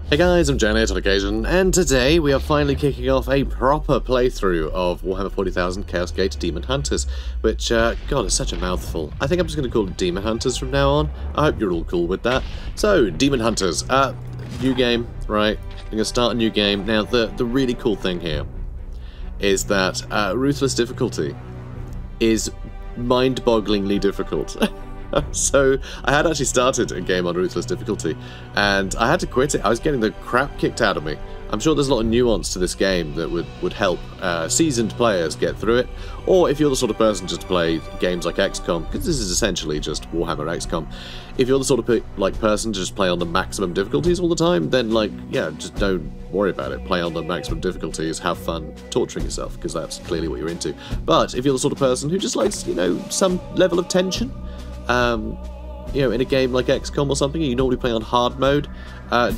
Hey guys, I'm JanetOnOccasion, and today we are finally kicking off a proper playthrough of Warhammer 40,000 Chaos Gate Daemonhunters, which, God, is such a mouthful. I think I'm just going to call it Daemonhunters from now on. I hope you're all cool with that. So, Daemonhunters, new game, right? I'm going to start a new game. Now, the really cool thing here is that Ruthless difficulty is mind-bogglingly difficult. So, I had actually started a game on Ruthless difficulty, and I had to quit it. I was getting the crap kicked out of me. I'm sure there's a lot of nuance to this game that would help seasoned players get through it, or if you're the sort of person just to play games like XCOM, because this is essentially just Warhammer XCOM, if you're the sort of person to just play on the maximum difficulties all the time, then, yeah, just don't worry about it. Play on the maximum difficulties, have fun torturing yourself, because that's clearly what you're into. But if you're the sort of person who just likes, some level of tension, in a game like XCOM or something, you normally play on hard mode,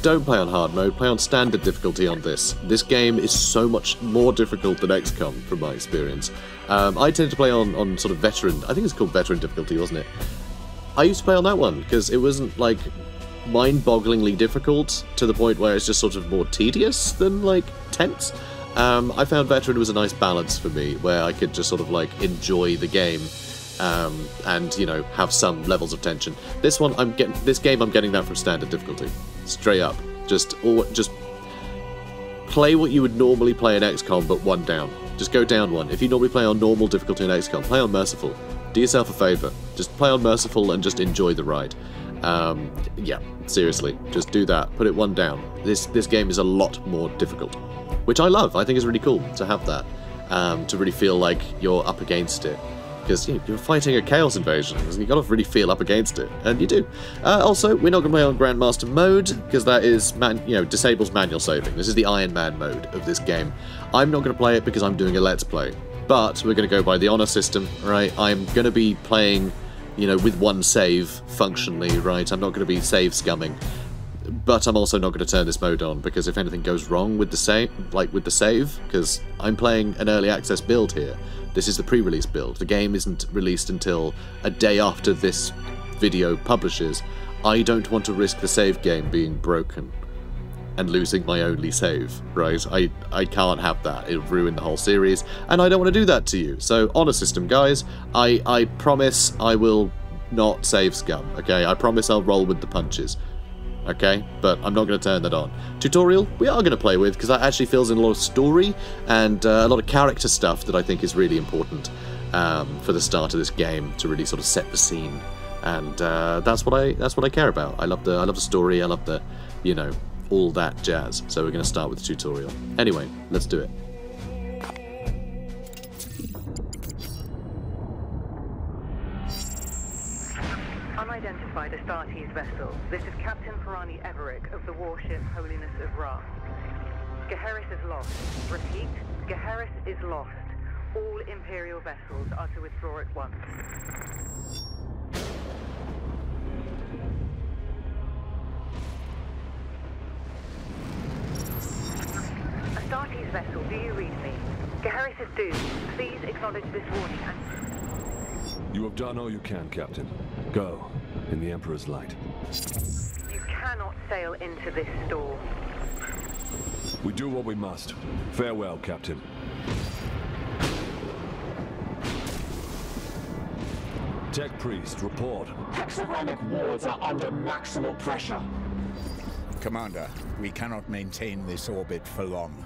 don't play on hard mode, play on standard difficulty on this. This game is so much more difficult than XCOM, from my experience. I tended to play on sort of veteran, I think it's called veteran difficulty, wasn't it? I used to play on that one, because it wasn't, mind-bogglingly difficult, to the point where it's just sort of more tedious than, tense. I found veteran was a nice balance for me, where I could just sort of, enjoy the game. And have some levels of tension. This game I'm getting that from standard difficulty, straight up. Just play what you would normally play in XCOM, but one down. Just go down one. If you normally play on normal difficulty in XCOM, play on merciful. Do yourself a favour. Just play on merciful and just enjoy the ride. Yeah, seriously, just do that. Put it one down. This game is a lot more difficult, which I love. I think it's really cool to have that, to really feel like you're up against it. Because you're fighting a chaos invasion, and you've got to really feel up against it, and you do. Also, we're not going to play on Grandmaster mode, because that is, disables manual saving. This is the Iron Man mode of this game. I'm not going to play it because I'm doing a Let's Play, but we're going to go by the honor system, right? I'm going to be playing, with one save, functionally, right? I'm not going to be save scumming. But I'm also not going to turn this mode on, because if anything goes wrong with the save, because I'm playing an early access build here. This is the pre-release build. The game isn't released until a day after this video publishes. I don't want to risk the save game being broken and losing my only save, right? I can't have that. It'll ruin the whole series, and I don't want to do that to you. So, honor system, guys. I promise I will not save scum, okay? I promise I'll roll with the punches. Okay, but I'm not going to turn that on. Tutorial, we are going to play with, because that actually fills in a lot of story and a lot of character stuff that I think is really important for the start of this game, to really sort of set the scene. And that's what I care about. I love the story. I love the, all that jazz. So we're going to start with the tutorial. Anyway, let's do it. Unidentified Astartes vessel. This is Captain Ferrani Everick of the warship Holiness of Ra. Geheris is lost. Repeat, Geheris is lost. All Imperial vessels are to withdraw at once. Astartes vessel, do you read me? Geheris is doomed. Please acknowledge this warning and... You have done all you can, Captain. Go, in the Emperor's light. You cannot sail into this storm. We do what we must. Farewell, Captain. Tech Priest, report. Hexagramic wards are under maximal pressure. Commander, we cannot maintain this orbit for long.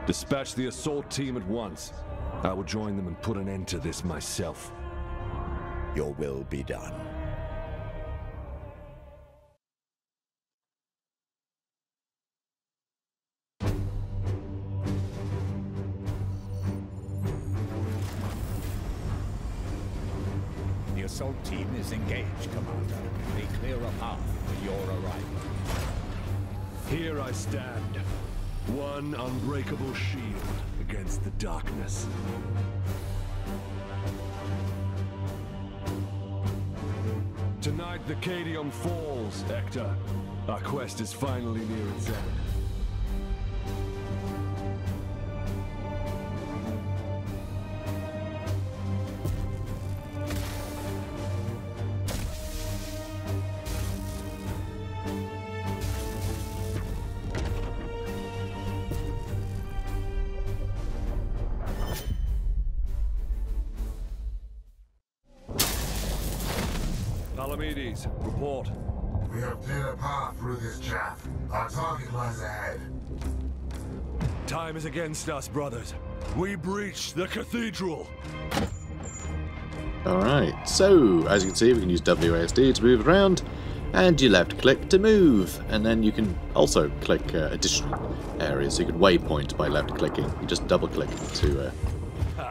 Dispatch the assault team at once. I will join them and put an end to this myself. Your will be done. The assault team is engaged, Commander. They clear a path for your arrival. Here I stand. One unbreakable shield against the darkness. Tonight the Cadium falls, Hector. Our quest is finally near its end. Palamedes, report. We have cleared a path through this chaff. Our target lies ahead. Time is against us, brothers. We breach the cathedral. Alright, so as you can see, we can use WASD to move around, and you left click to move, and then you can also click additional areas, so you can waypoint by left clicking. You just double click to,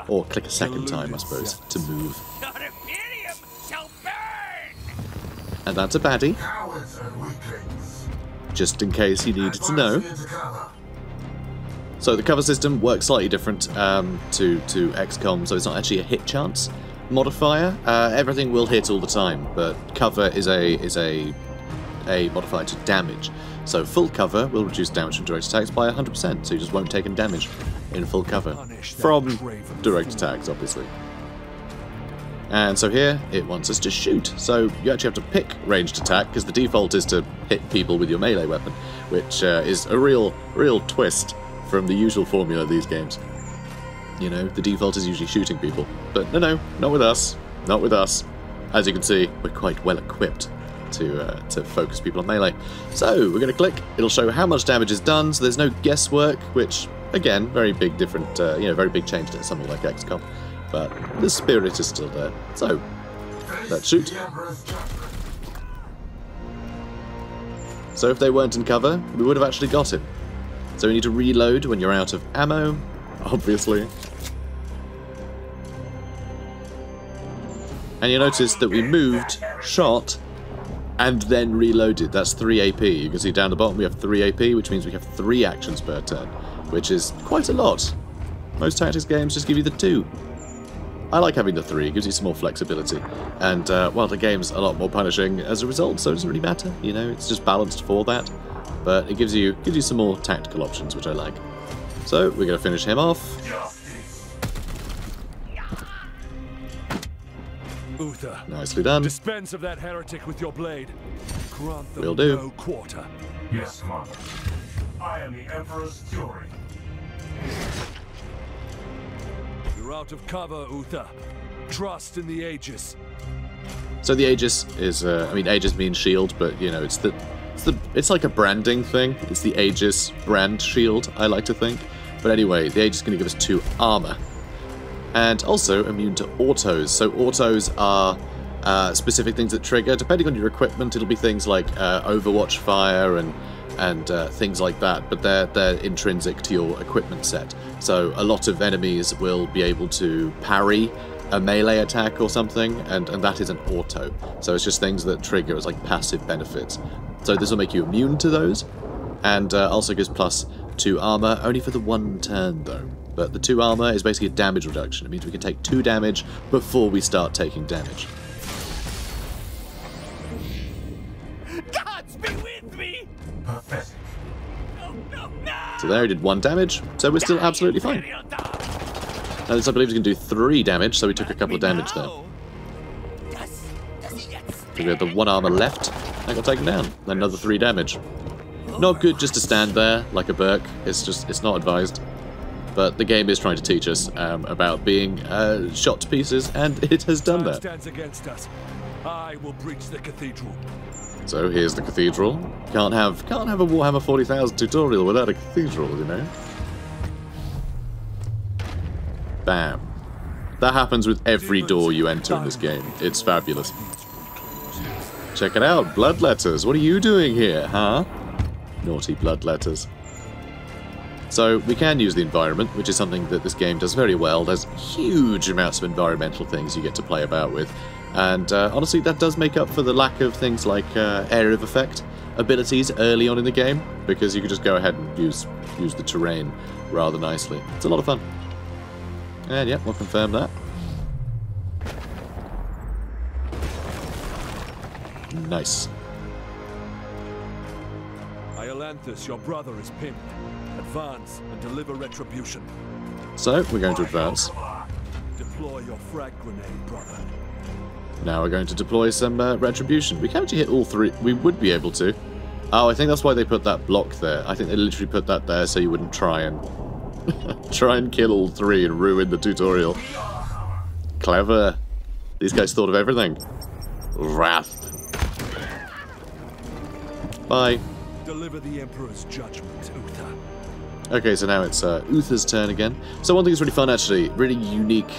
or click a second time, I suppose, to move. And that's a baddie, Cowards and weaklings. just in case you needed to know. So the cover system works slightly different to XCOM, so it's not actually a hit chance modifier. Everything will hit all the time, but cover is a modifier to damage. So full cover will reduce damage from direct attacks by 100%, so you just won't take any damage in full cover from direct attacks, obviously. And so here, it wants us to shoot. So you actually have to pick ranged attack, because the default is to hit people with your melee weapon, which is a real twist from the usual formula of these games. You know, the default is usually shooting people. But no, not with us. Not with us. As you can see, we're quite well equipped to focus people on melee. So, we're going to click. It'll show how much damage is done, so there's no guesswork, which, again, very big different, very big change to something like XCOM. But the spirit is still there. So, let's shoot. So if they weren't in cover, we would have actually got him. So we need to reload when you're out of ammo, obviously. And you notice that we moved, shot, and then reloaded. That's 3 AP. You can see down the bottom we have 3 AP, which means we have 3 actions per turn, which is quite a lot. Most tactics games just give you the 2. I like having the 3, it gives you some more flexibility. And, well, the game's a lot more punishing as a result, so it doesn't really matter, you know, it's just balanced for that. But it gives you some more tactical options, which I like. So, we're going to finish him off. Uther, Nicely done. dispense of that heretic with your blade. Grant them Will do. no quarter. Yes, Commander. I am the Emperor's Fury. You're out of cover, Uther. Trust in the Aegis. So the Aegis is, Aegis means shield, but, you know, it's like a branding thing. It's the Aegis brand shield, I like to think. But anyway, the Aegis is going to give us 2 armor. And also immune to autos. So autos are specific things that trigger. Depending on your equipment, it'll be things like Overwatch fire and things like that. But they're intrinsic to your equipment set. So a lot of enemies will be able to parry a melee attack or something, and that is an auto. So it's just things that trigger as like passive benefits. So this will make you immune to those, and also gives +2 armor, only for the 1 turn though. But the 2 armor is basically a damage reduction. It means we can take 2 damage before we start taking damage. Gods be with me! Pathetic. No! So there he did 1 damage, so we're still absolutely fine. Now this I believe is going to do 3 damage, so we took a couple of damage there. So we had the 1 armor left, and got taken down. Then another 3 damage. Not good just to stand there like a Burke, it's not advised. But the game is trying to teach us about being shot to pieces, and it has done that. Stands against us. I will breach the cathedral. So here's the cathedral. Can't have a Warhammer 40,000 tutorial without a cathedral, you know. Bam. That happens with every door you enter in this game. It's fabulous. Check it out, bloodletters. What are you doing here, huh? Naughty bloodletters. So we can use the environment, which is something that this game does very well. There's huge amounts of environmental things you get to play about with. And honestly, that does make up for the lack of things like area of effect abilities early on in the game, because you can just go ahead and use the terrain rather nicely. It's a lot of fun. And yeah, we'll confirm that. Nice. Iolanthus, your brother, is pinned. Advance and deliver retribution. So, we're going to advance. Deploy your frag grenade, brother. Now we're going to deploy some retribution. We can actually hit all 3. We would be able to. Oh, I think that's why they put that block there. I think they literally put that there so you wouldn't try and kill all 3 and ruin the tutorial. Clever. These guys thought of everything. Wrath. Bye. Deliver the Emperor's judgment, Uther. Okay, so now it's Uther's turn again. So one thing that's really fun, actually, really unique,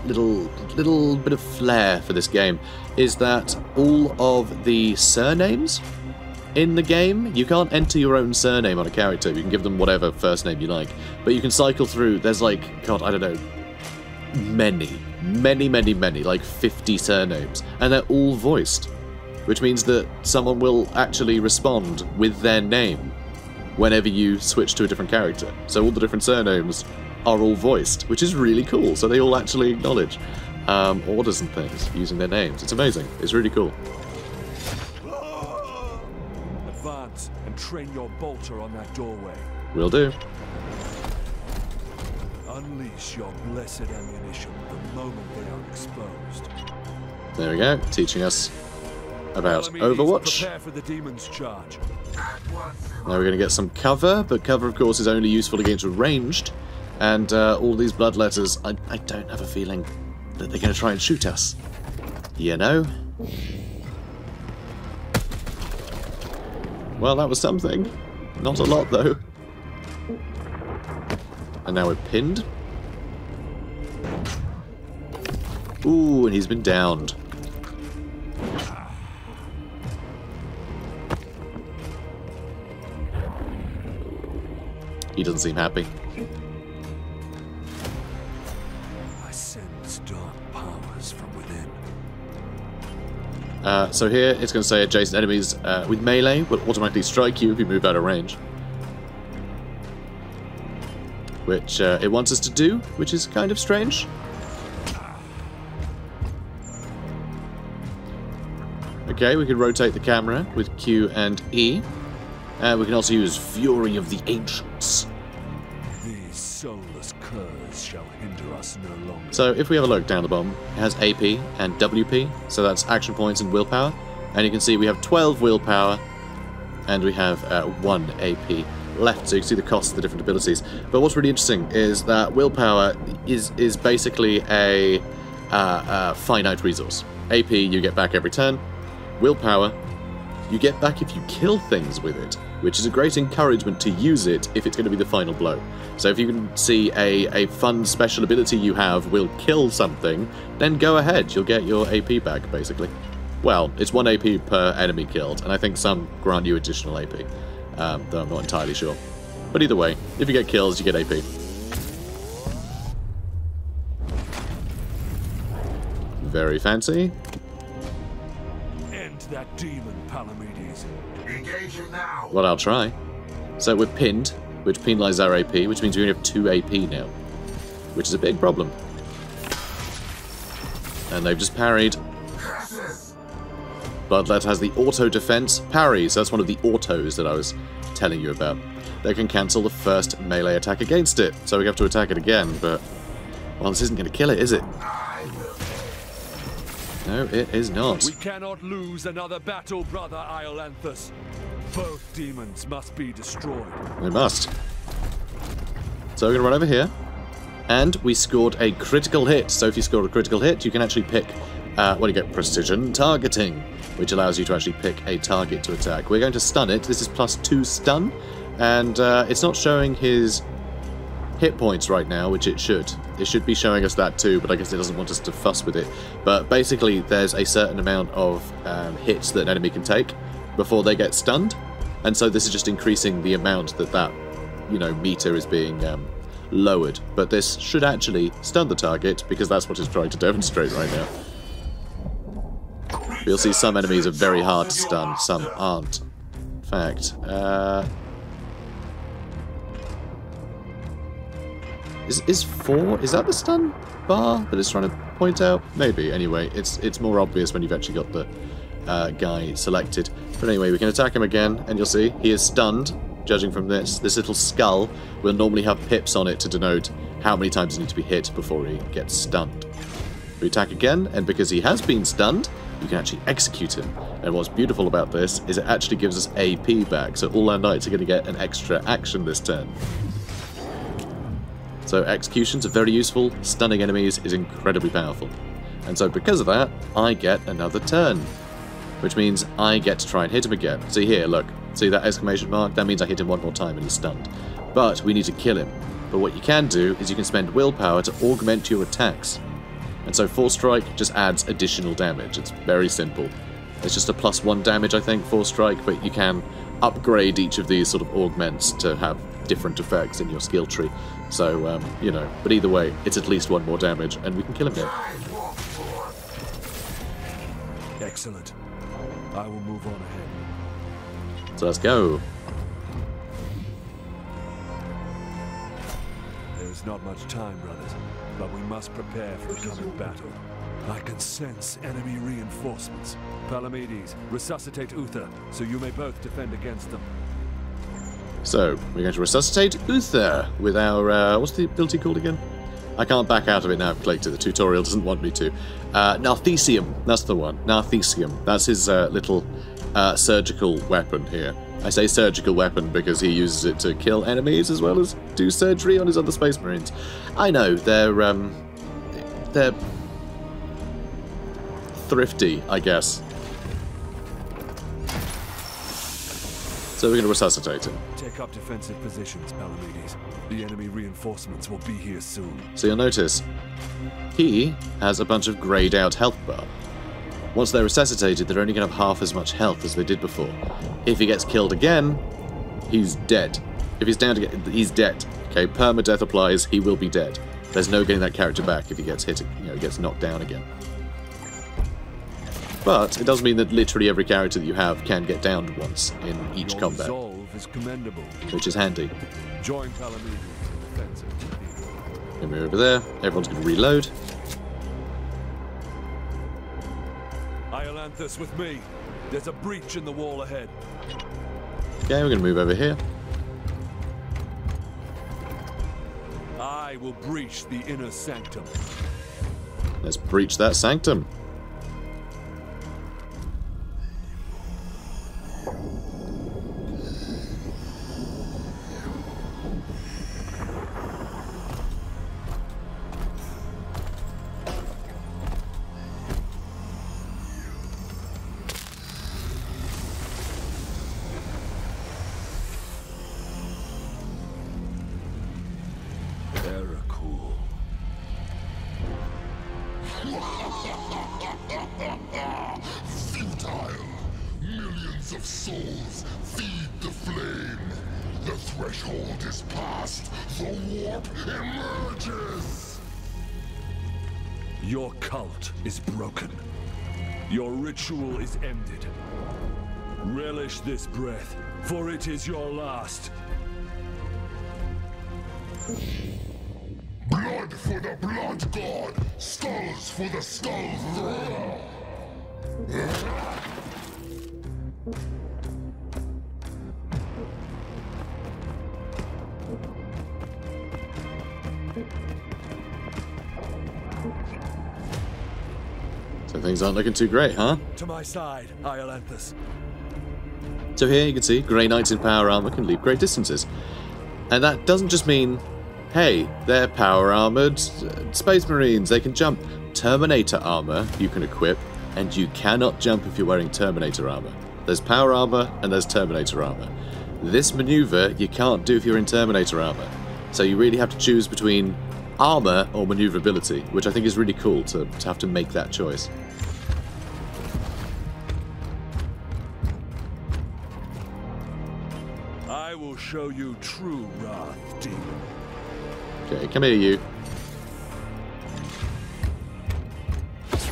little bit of flair for this game, is that all of the surnames in the game, you can't enter your own surname on a character. You can give them whatever first name you like, but you can cycle through. There's like, God, I don't know, many, like 50 surnames, and they're all voiced, which means that someone will actually respond with their name whenever you switch to a different character. So all the different surnames are all voiced, which is really cool. So they all actually acknowledge orders and things using their names. It's amazing. It's really cool. Advance and train your bolter on that doorway. Will do. Unleash your blessed ammunition the moment they are exposed. There we go, teaching us about Enemies, Overwatch. prepare for the demon's charge. Now we're going to get some cover, but cover, of course, is only useful against ranged. And all these bloodletters, I don't have a feeling that they're going to try and shoot us. You know? Well, that was something. Not a lot, though. And now we're pinned. Ooh, and he's been downed. He doesn't seem happy. I sense dark powers from within. So here it's going to say adjacent enemies with melee will automatically strike you if you move out of range. Which it wants us to do, which is kind of strange. Okay, we can rotate the camera with Q and E. We can also use Fury of the Ancients. These soulless curs shall hinder us no longer. So if we have a look down the bottom, it has AP and WP, so that's action points and willpower. And you can see we have 12 willpower, and we have 1 AP left, so you can see the cost of the different abilities. But what's really interesting is that willpower is basically a finite resource. AP you get back every turn. Willpower you get back if you kill things with it, which is a great encouragement to use it if it's going to be the final blow. So if you can see a fun special ability you have will kill something, then go ahead, you'll get your AP back, basically. Well, it's 1 AP per enemy killed, and I think some grant you additional AP, though I'm not entirely sure. But either way, if you get kills, you get AP. Very fancy. End that demon, Palamedes. Engage him now. Well, I'll try. So we're pinned, which penalises our AP, which means we only have 2 AP now, which is a big problem. And they've just parried. Bloodlet has the auto defense parry, so that's one of the autos that I was telling you about. They can cancel the first melee attack against it, so we have to attack it again, but well, this isn't going to kill it, is it? No, it is not. We cannot lose another battle, brother Iolanthus. Both demons must be destroyed. We must. So we're going to run over here, and we scored a critical hit. So if you scored a critical hit, you can actually pick, you get precision targeting, which allows you to actually pick a target to attack. We're going to stun it. This is +2 stun, and it's not showing his hit points right now, which it should. It should be showing us that too, but I guess it doesn't want us to fuss with it. But basically, there's a certain amount of hits that an enemy can take before they get stunned, and so this is just increasing the amount that meter is being lowered. But this should actually stun the target, because that's what it's trying to demonstrate right now. You'll see some enemies are very hard to stun, some aren't. In fact, is 4, is that the stun bar that it's trying to point out? Maybe, anyway, it's more obvious when you've actually got the guy selected. But anyway, we can attack him again, and you'll see he is stunned, judging from this. This little skull will normally have pips on it to denote how many times he needs to be hit before he gets stunned. We attack again, and because he has been stunned, you can actually execute him. And what's beautiful about this is it actually gives us AP back, so all our knights are going to get an extra action this turn. So executions are very useful, stunning enemies is incredibly powerful. And so because of that, I get another turn. which means I get to try and hit him again. See here, look. See that exclamation mark? That means I hit him one more time and he's stunned. But we need to kill him. But what you can do is you can spend willpower to augment your attacks. And so Force Strike just adds additional damage. It's very simple. It's just a +1 damage, I think, Force Strike, but you can upgrade each of these sort of augments to have different effects in your skill tree. So, you know, but either way, it's at least 1 more damage, and we can kill him here. Excellent. I will move on ahead. So let's go. There is not much time, brothers, but we must prepare for the coming battle. I can sense enemy reinforcements. Palamedes, resuscitate Uther, so you may both defend against them. So, we're going to resuscitate Uther with our, what's the ability called again? I can't back out of it now I've clicked it, the tutorial doesn't want me to. Narthesium, that's the one. Narthesium, that's his little surgical weapon here. I say surgical weapon because he uses it to kill enemies as well as do surgery on his other Space Marines. I know, they're thrifty, I guess. So we're going to resuscitate him. Take up defensive positions, Palamedes. The enemy reinforcements will be here soon. So you'll notice, he has a bunch of greyed out health bar. Once they're resuscitated, they're only going to have half as much health as they did before. If he gets killed again, he's dead. If he's down to get, he's dead. Okay, permadeath applies, he will be dead. There's no getting that character back if he gets hit, you know, gets knocked down again. But it does mean that literally every character that you have can get downed once in each combat, Is commendable. which is handy. Join Palamedes in defensive. Then we're over there. Everyone's going to reload. Iolanthus with me. There's a breach in the wall ahead. Okay, we're going to move over here. I will breach the inner sanctum. Let's breach that sanctum. Futile! Millions of souls feed the flame! The threshold is passed! The warp emerges! Your cult is broken. Your ritual is ended. Relish this breath, for it is your last. Blood for the blood god! Skulls for the skull throne! So things aren't looking too great, huh? To my side, Iolanthus. So here you can see Grey Knights in power armor can leap great distances. And that doesn't just mean, hey, they're power armored Space Marines, they can jump. Terminator armor you can equip, and you cannot jump if you're wearing Terminator armor. There's power armor and there's Terminator armor. This maneuver you can't do if you're in Terminator armor. So you really have to choose between armor or maneuverability, which I think is really cool to have to make that choice. I will show you true wrath, demon. Okay, come here, you.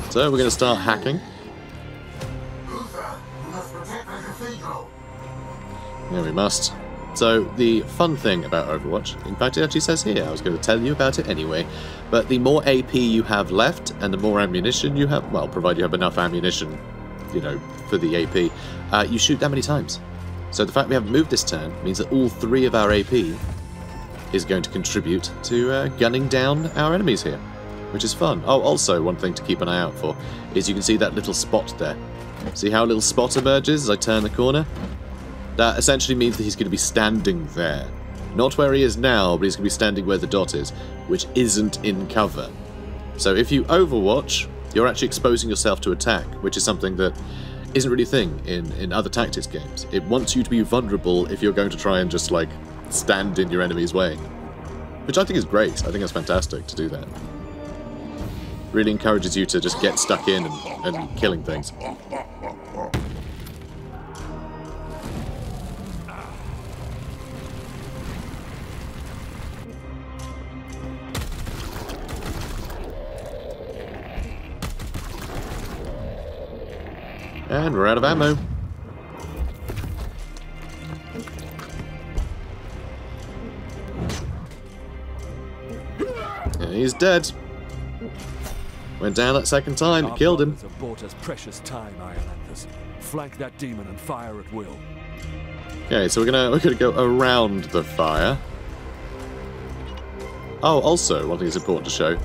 So we're going to start hacking. Uther, you must protect the cathedral! Yeah, we must. So the fun thing about Overwatch, in fact it actually says here, I was going to tell you about it anyway, but the more AP you have left and the more ammunition you have, well, provided you have enough ammunition, you know, for the AP, you shoot that many times. So the fact we haven't moved this turn means that all 3 of our AP is going to contribute to gunning down our enemies here, which is fun. Oh, also one thing to keep an eye out for is you can see that little spot there. See how a little spot emerges as I turn the corner? That essentially means that he's going to be standing there. Not where he is now, but he's going to be standing where the dot is, which isn't in cover. So if you overwatch, you're actually exposing yourself to attack, which is something that isn't really a thing in other tactics games. It wants you to be vulnerable if you're going to try and just, like, stand in your enemy's way. Which I think is great. I think it's fantastic to do that. Really encourages you to just get stuck in and killing things. And we're out of ammo. And he's dead. Went down that second time, it killed him. Have bought us precious time, Irelanders. Flank that demon and fire at will. Okay, so we're gonna go around the fire. Oh, also, one thing that's important to show.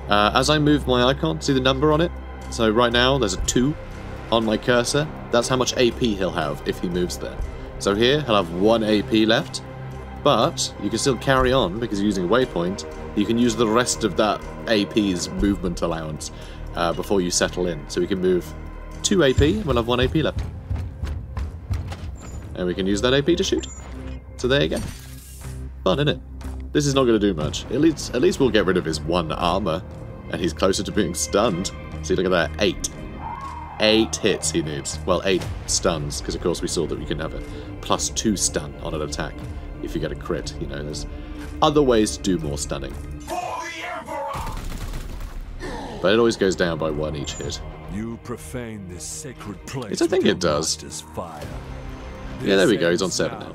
As I move my icon, see the number on it? So right now, there's a 2 on my cursor. That's how much AP he'll have if he moves there. So here, he'll have 1 AP left, but you can still carry on because you're using a waypoint. You can use the rest of that AP's movement allowance before you settle in. So we can move 2 AP, and we'll have 1 AP left. And we can use that AP to shoot. So there you go. Fun, isn't it? This is not going to do much. At least we'll get rid of his 1 armor, and he's closer to being stunned. See, look at that, 8. 8 hits he needs. Well, 8 stuns, because of course we saw that we can have a +2 stun on an attack if you get a crit. You know, there's other ways to do more stunning. But it always goes down by 1 each hit. You profane this sacred place. Yes, I think it does. Fire. Yeah, there we go, he's on 7 now.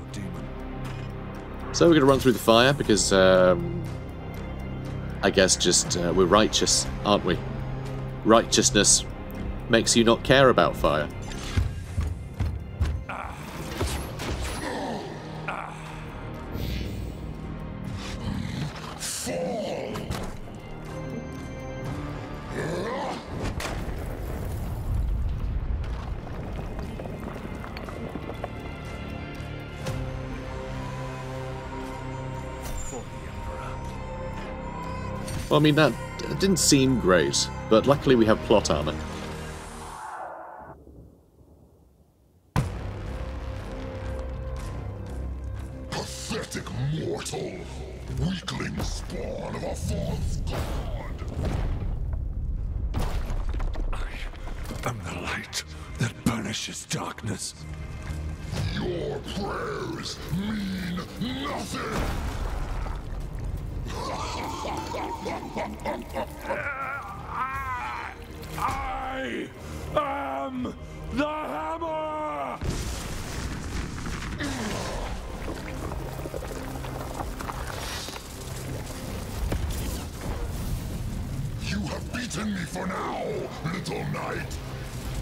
So we're going to run through the fire because, I guess just, we're righteous, aren't we? Righteousness makes you not care about fire. Well, I mean, that didn't seem great, but luckily we have plot armor. Pathetic mortal! Weakling spawn of a false god! I am the light that banishes darkness. Your prayers mean nothing! I am the hammer! You have beaten me for now, little knight.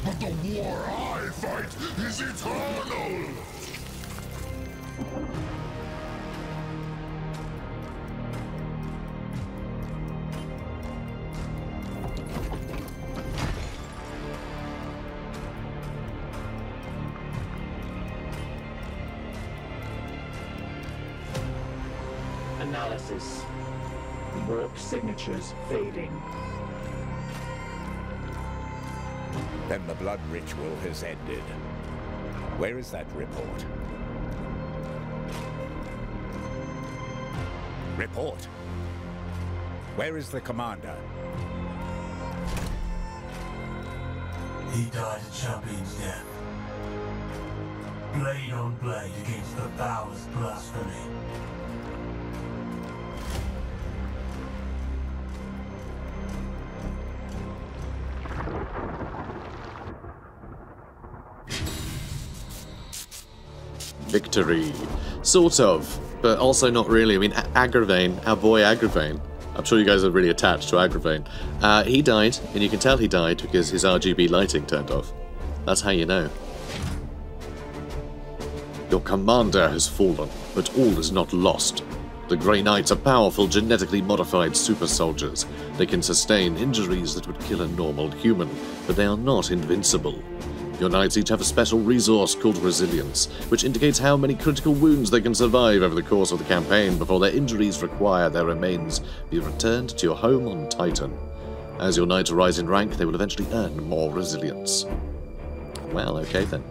But the war I fight is eternal! Analysis. Warp signatures fading. Then the blood ritual has ended. Where is that report? Report! Where is the commander? He died a champion's death. Blade on blade against the Bowers' blasphemy. Victory. Sort of, but also not really. I mean, Agravain, our boy Agravain, I'm sure you guys are really attached to Agravain. He died, and you can tell he died because his RGB lighting turned off. That's how you know. Your commander has fallen, but all is not lost. The Grey Knights are powerful, genetically modified super soldiers. They can sustain injuries that would kill a normal human, but they are not invincible. Your knights each have a special resource called resilience, which indicates how many critical wounds they can survive over the course of the campaign before their injuries require their remains be returned to your home on Titan. As your knights rise in rank, they will eventually earn more resilience. Well, okay then.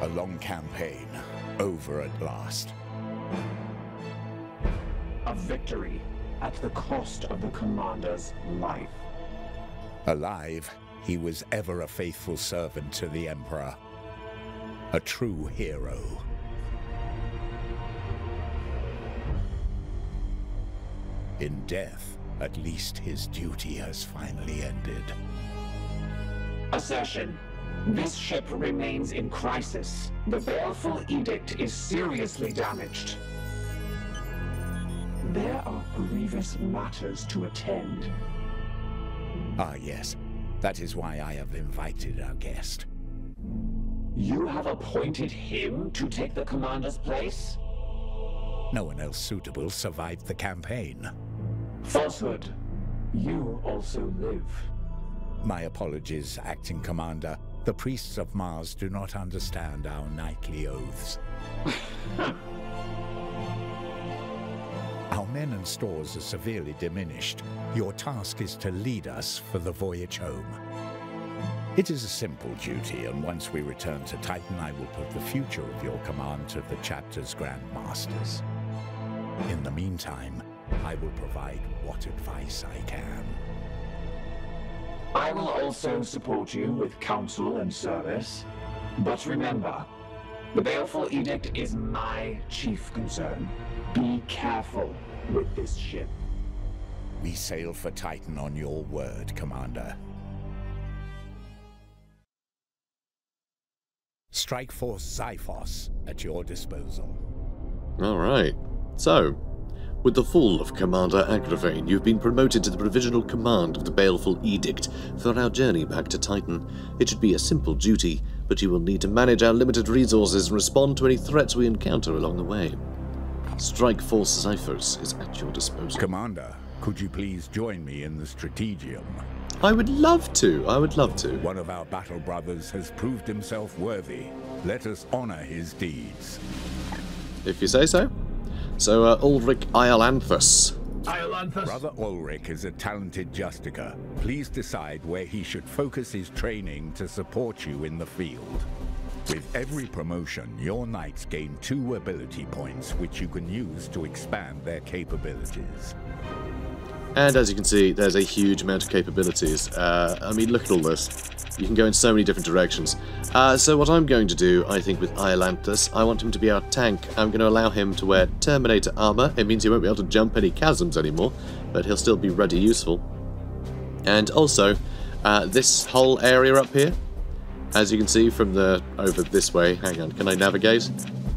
A long campaign, over at last. A victory at the cost of the commander's life. Alive, he was ever a faithful servant to the Emperor. A true hero. In death, at least his duty has finally ended. Assertion. This ship remains in crisis. The Baleful Edict is seriously damaged. There are grievous matters to attend. Ah, yes. That is why I have invited our guest. You have appointed him to take the commander's place? No one else suitable survived the campaign. Falsehood. You also live. My apologies, Acting Commander. The priests of Mars do not understand our knightly oaths. Our men and stores are severely diminished. Your task is to lead us for the voyage home. It is a simple duty, and once we return to Titan, I will put the future of your command to the chapter's Grand Masters. In the meantime, I will provide what advice I can. I will also support you with counsel and service. But remember, the Baleful Edict is my chief concern. Be careful with this ship. We sail for Titan on your word, Commander. Strike Force Xiphos at your disposal. Alright. So, with the fall of Commander Agravain, you've been promoted to the provisional command of the Baleful Edict for our journey back to Titan. It should be a simple duty, but you will need to manage our limited resources and respond to any threats we encounter along the way. Strike Force Xiphos is at your disposal. Commander, could you please join me in the Strategium? I would love to. I would love to. One of our battle brothers has proved himself worthy. Let us honor his deeds. If you say so. So, Ulrich Iolanthus. Brother Ulrich is a talented justicer. Please decide where he should focus his training to support you in the field. With every promotion, your knights gain 2 ability points, which you can use to expand their capabilities. And as you can see, there's a huge amount of capabilities. I mean, look at all this. You can go in so many different directions. So what I'm going to do, I think, with Iolanthus, I want him to be our tank. I'm going to allow him to wear Terminator armor. It means he won't be able to jump any chasms anymore, but he'll still be ready useful. And also, this whole area up here, as you can see from the over this way. Hang on, can I navigate?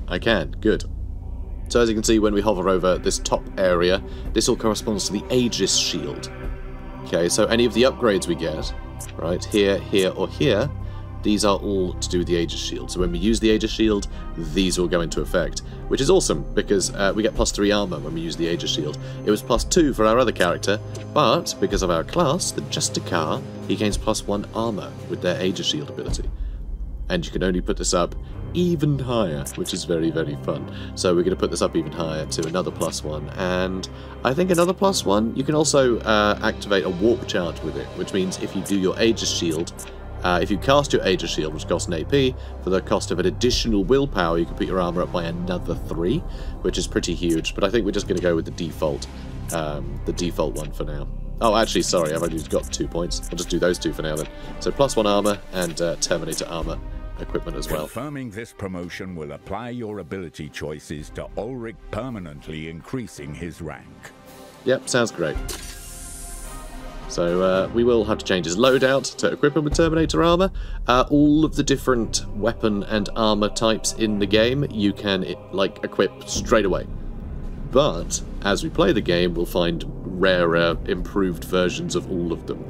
I can. Good. So as you can see, when we hover over this top area, this all corresponds to the Aegis Shield. Okay, so any of the upgrades we get, right, here, here, or here, these are all to do with the Aegis Shield. So when we use the Aegis Shield, these will go into effect, which is awesome, because we get +3 armor when we use the Aegis Shield. It was +2 for our other character, but because of our class, the Justicar, he gains +1 armor with their Aegis Shield ability. And you can only put this up even higher, which is very, very fun. So we're going to put this up even higher to another +1, and I think another +1, you can also activate a warp charge with it, which means if you do your Aegis Shield, if you cast your Aegis Shield, which costs an AP, for the cost of an additional willpower, you can put your armor up by another 3, which is pretty huge, but I think we're just going to go with the default one for now. Oh, actually, sorry, I've only got 2 points. I'll just do those 2 for now then. So +1 armor and Terminator armor equipment as well. Confirming this promotion will apply your ability choices to Ulrich, permanently increasing his rank. Yep, sounds great. So we will have to change his loadout to equip him with Terminator armor. All of the different weapon and armor types in the game you can like equip straight away. But as we play the game, we'll find rarer, improved versions of all of them.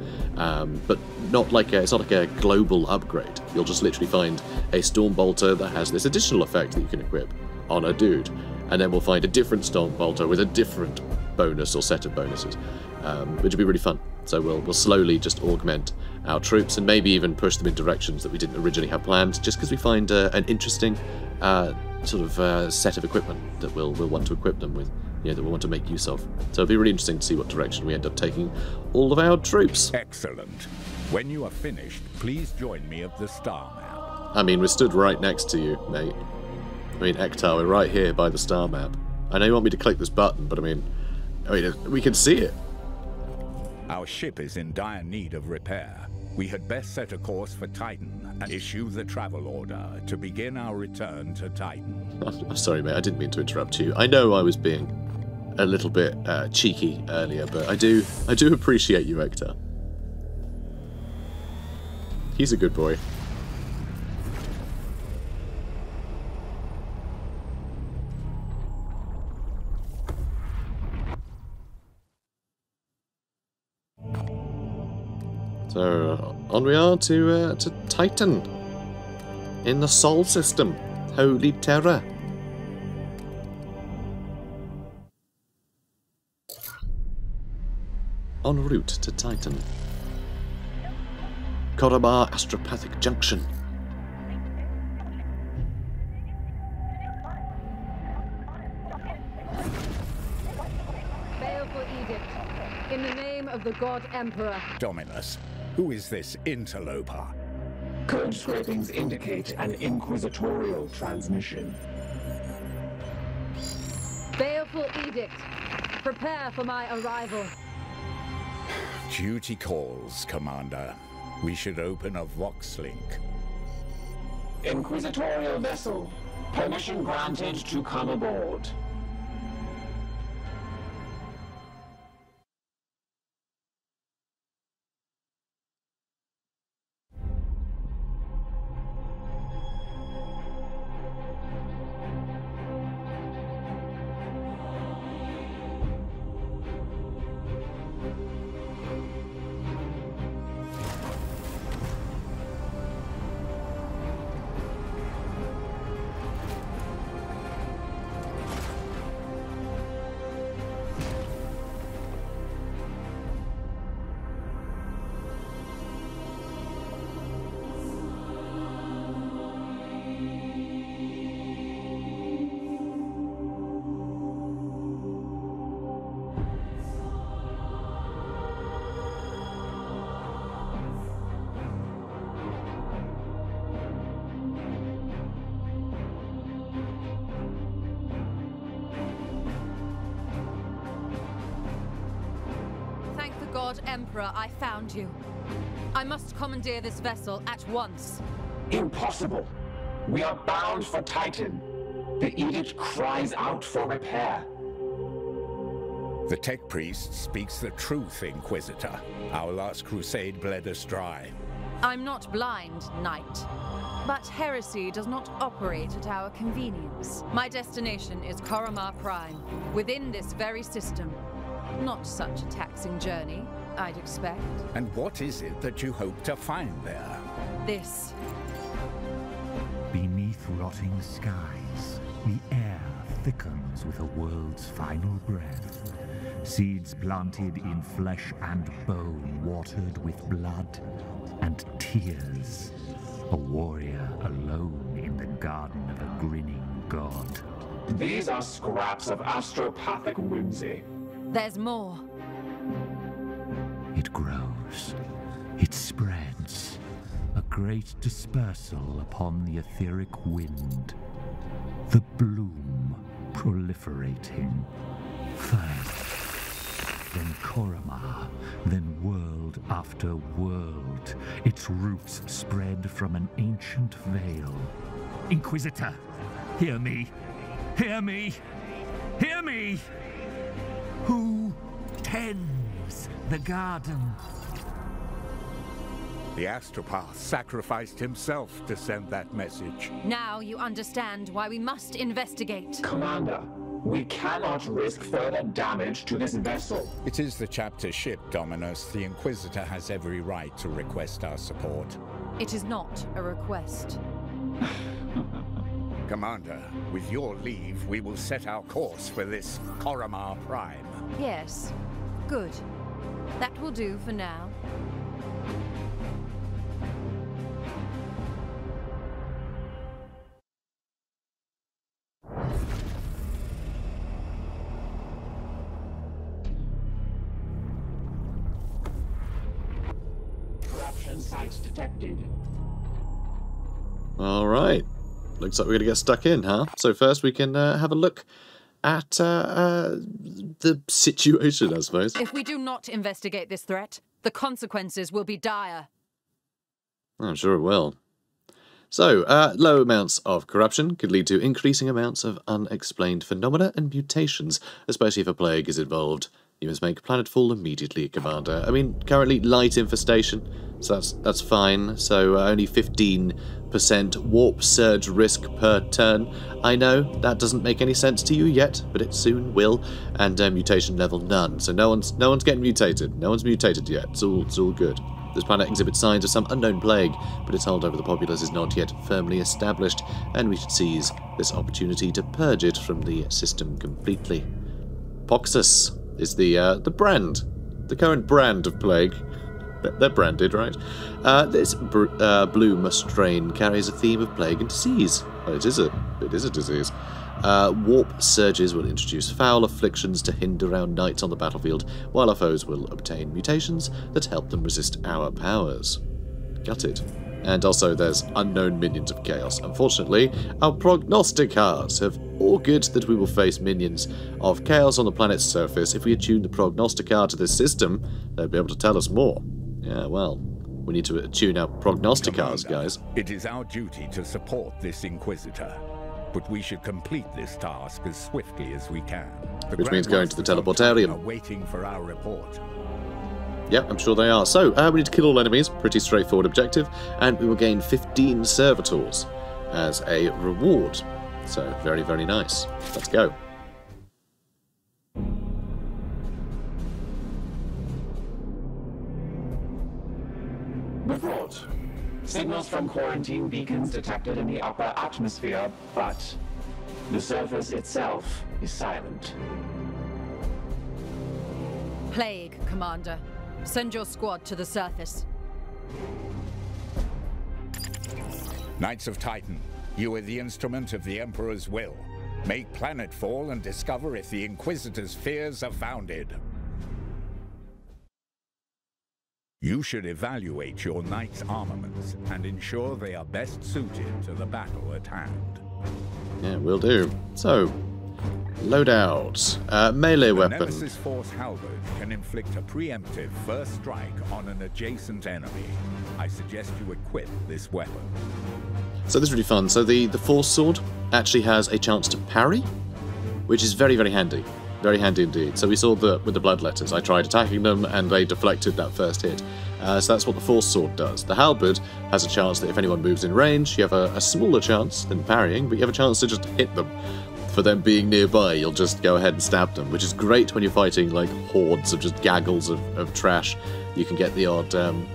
But not like it's not like a global upgrade. You'll just literally find a Storm Bolter that has this additional effect that you can equip on a dude, and then we'll find a different Storm Bolter with a different bonus or set of bonuses, which will be really fun. So we'll slowly just augment our troops and maybe even push them in directions that we didn't originally have planned, just because we find an interesting sort of set of equipment that we'll want to equip them with, that we'll want to make use of. So it'll be really interesting to see what direction we end up taking all of our troops. Excellent. When you are finished, please join me at the star map. I mean, we're stood right next to you, mate. I mean, Ektar, we're right here by the star map. I know you want me to click this button, but I mean, we can see it. Our ship is in dire need of repair. We had best set a course for Titan and issue the travel order to begin our return to Titan. I'm sorry, mate, I didn't mean to interrupt you. I know I was being a little bit cheeky earlier, but I do appreciate you, Ektar. He's a good boy. So, on we are to Titan, in the Sol system, Holy Terror. En route to Titan. Koromar Astropathic Junction. Baleful edict, in the name of the God Emperor. Dominus, who is this interloper? Code scrapings indicate an inquisitorial transmission. Baleful edict, prepare for my arrival. Duty calls, Commander. We should open a Vox link. Inquisitorial vessel, permission granted to come aboard. God Emperor, I found you. I must commandeer this vessel at once. Impossible. We are bound for Titan. The edict cries out for repair. The Tech Priest speaks the truth, Inquisitor. Our last crusade bled us dry. I'm not blind, Knight. But heresy does not operate at our convenience. My destination is Koromar Prime, within this very system. Not such a taxing journey, I'd expect. And what is it that you hope to find there? This. Beneath rotting skies, the air thickens with a world's final breath. Seeds planted in flesh and bone, watered with blood and tears. A warrior alone in the garden of a grinning god. These are scraps of astropathic whimsy. There's more. It grows. It spreads. A great dispersal upon the etheric wind. The bloom proliferating. First, then Koromar, then world after world. Its roots spread from an ancient veil. Inquisitor, hear me! Hear me! Hear me! Who tends the garden? The Astropath sacrificed himself to send that message. Now you understand why we must investigate. Commander, We cannot risk further damage to this vessel. It is the chapter ship, Dominus. The Inquisitor has every right to request our support. It is not a request. Commander, with your leave, we will set our course for this Coromar Prime. Yes. Good. That will do for now. Corruption sites detected. All right. Looks like we're going to get stuck in, huh? So first we can have a look at the situation, I suppose. If we do not investigate this threat, the consequences will be dire. I'm sure it will. So, low amounts of corruption could lead to increasing amounts of unexplained phenomena and mutations, especially if a plague is involved. You must make planetfall immediately, Commander. I mean, currently light infestation, so that's fine. So only 15% warp surge risk per turn. I know that doesn't make any sense to you yet, but it soon will. And mutation level none. So no one's getting mutated. No one's mutated yet. It's all good. This planet exhibits signs of some unknown plague, but its hold over the populace is not yet firmly established, and we should seize this opportunity to purge it from the system completely. Poxus is the brand, the current brand of plague. They're branded, right? This bloom strain carries a theme of plague and disease. Well, it is a disease. Warp surges will introduce foul afflictions to hinder our knights on the battlefield, while our foes will obtain mutations that help them resist our powers. Got it. And also there's unknown minions of chaos. Unfortunately, our prognosticars have augured that we will face minions of chaos on the planet's surface. If we attune the prognosticar to this system, they'll be able to tell us more. Yeah, well, we need to attune our prognosticars, guys. It is our duty to support this Inquisitor, but we should complete this task as swiftly as we can. Which means going to the teleportarium. Are waiting for our report. Yep, I'm sure they are. So, we need to kill all enemies, pretty straightforward objective, and we will gain 15 servitors as a reward. So, very, very nice. Let's go. Report. Signals from quarantine beacons detected in the upper atmosphere, but the surface itself is silent. Plague, Commander. Send your squad to the surface. Knights of Titan, you are the instrument of the Emperor's will. Make planetfall and discover if the Inquisitor's fears are founded. You should evaluate your knights' armaments and ensure they are best suited to the battle at hand. Yeah, will do. So, loadout. Melee weapon. The Nemesis Force Halberd can inflict a preemptive first strike on an adjacent enemy. I suggest you equip this weapon. So this is really fun. So the Force Sword actually has a chance to parry, which is very, very handy. Very handy indeed. So we saw that with the Bloodletters. I tried attacking them and they deflected that first hit. So that's what the Force Sword does. The Halberd has a chance that if anyone moves in range, you have a smaller chance than parrying, but you have a chance to just hit them. For them being nearby, you'll just go ahead and stab them, which is great when you're fighting like hordes of just gaggles of trash. You can get the odd,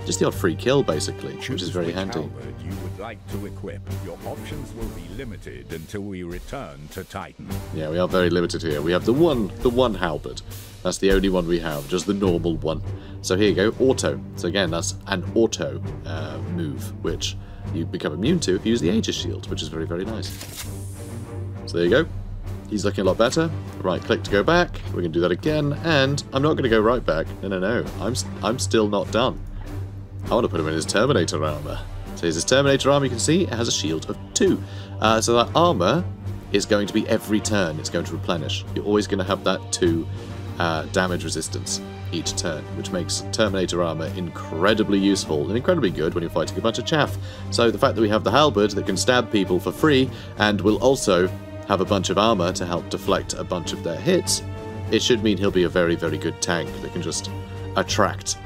just the odd free kill basically, which is very handy. Halberd you would like to equip. Your options will be limited until we return to Titan. Yeah, we are very limited here. We have the one Halberd. That's the only one we have, just the normal one. So here you go, auto. So again, that's an auto move, which you become immune to if you use the Aegis Shield, which is very, very nice. So there you go. He's looking a lot better. Right click to go back. We can do that again, and I'm not going to go right back. No. I'm still not done. I want to put him in his Terminator armor. So here's his Terminator armor. You can see it has a shield of 2. So that armor is going to be every turn. It's going to replenish. You're always going to have that 2 damage resistance each turn, which makes Terminator armor incredibly useful and incredibly good when you're fighting a bunch of chaff. So the fact that we have the Halberd that can stab people for free and will also have a bunch of armor to help deflect a bunch of their hits, it should mean he'll be a very, very good tank that can just attract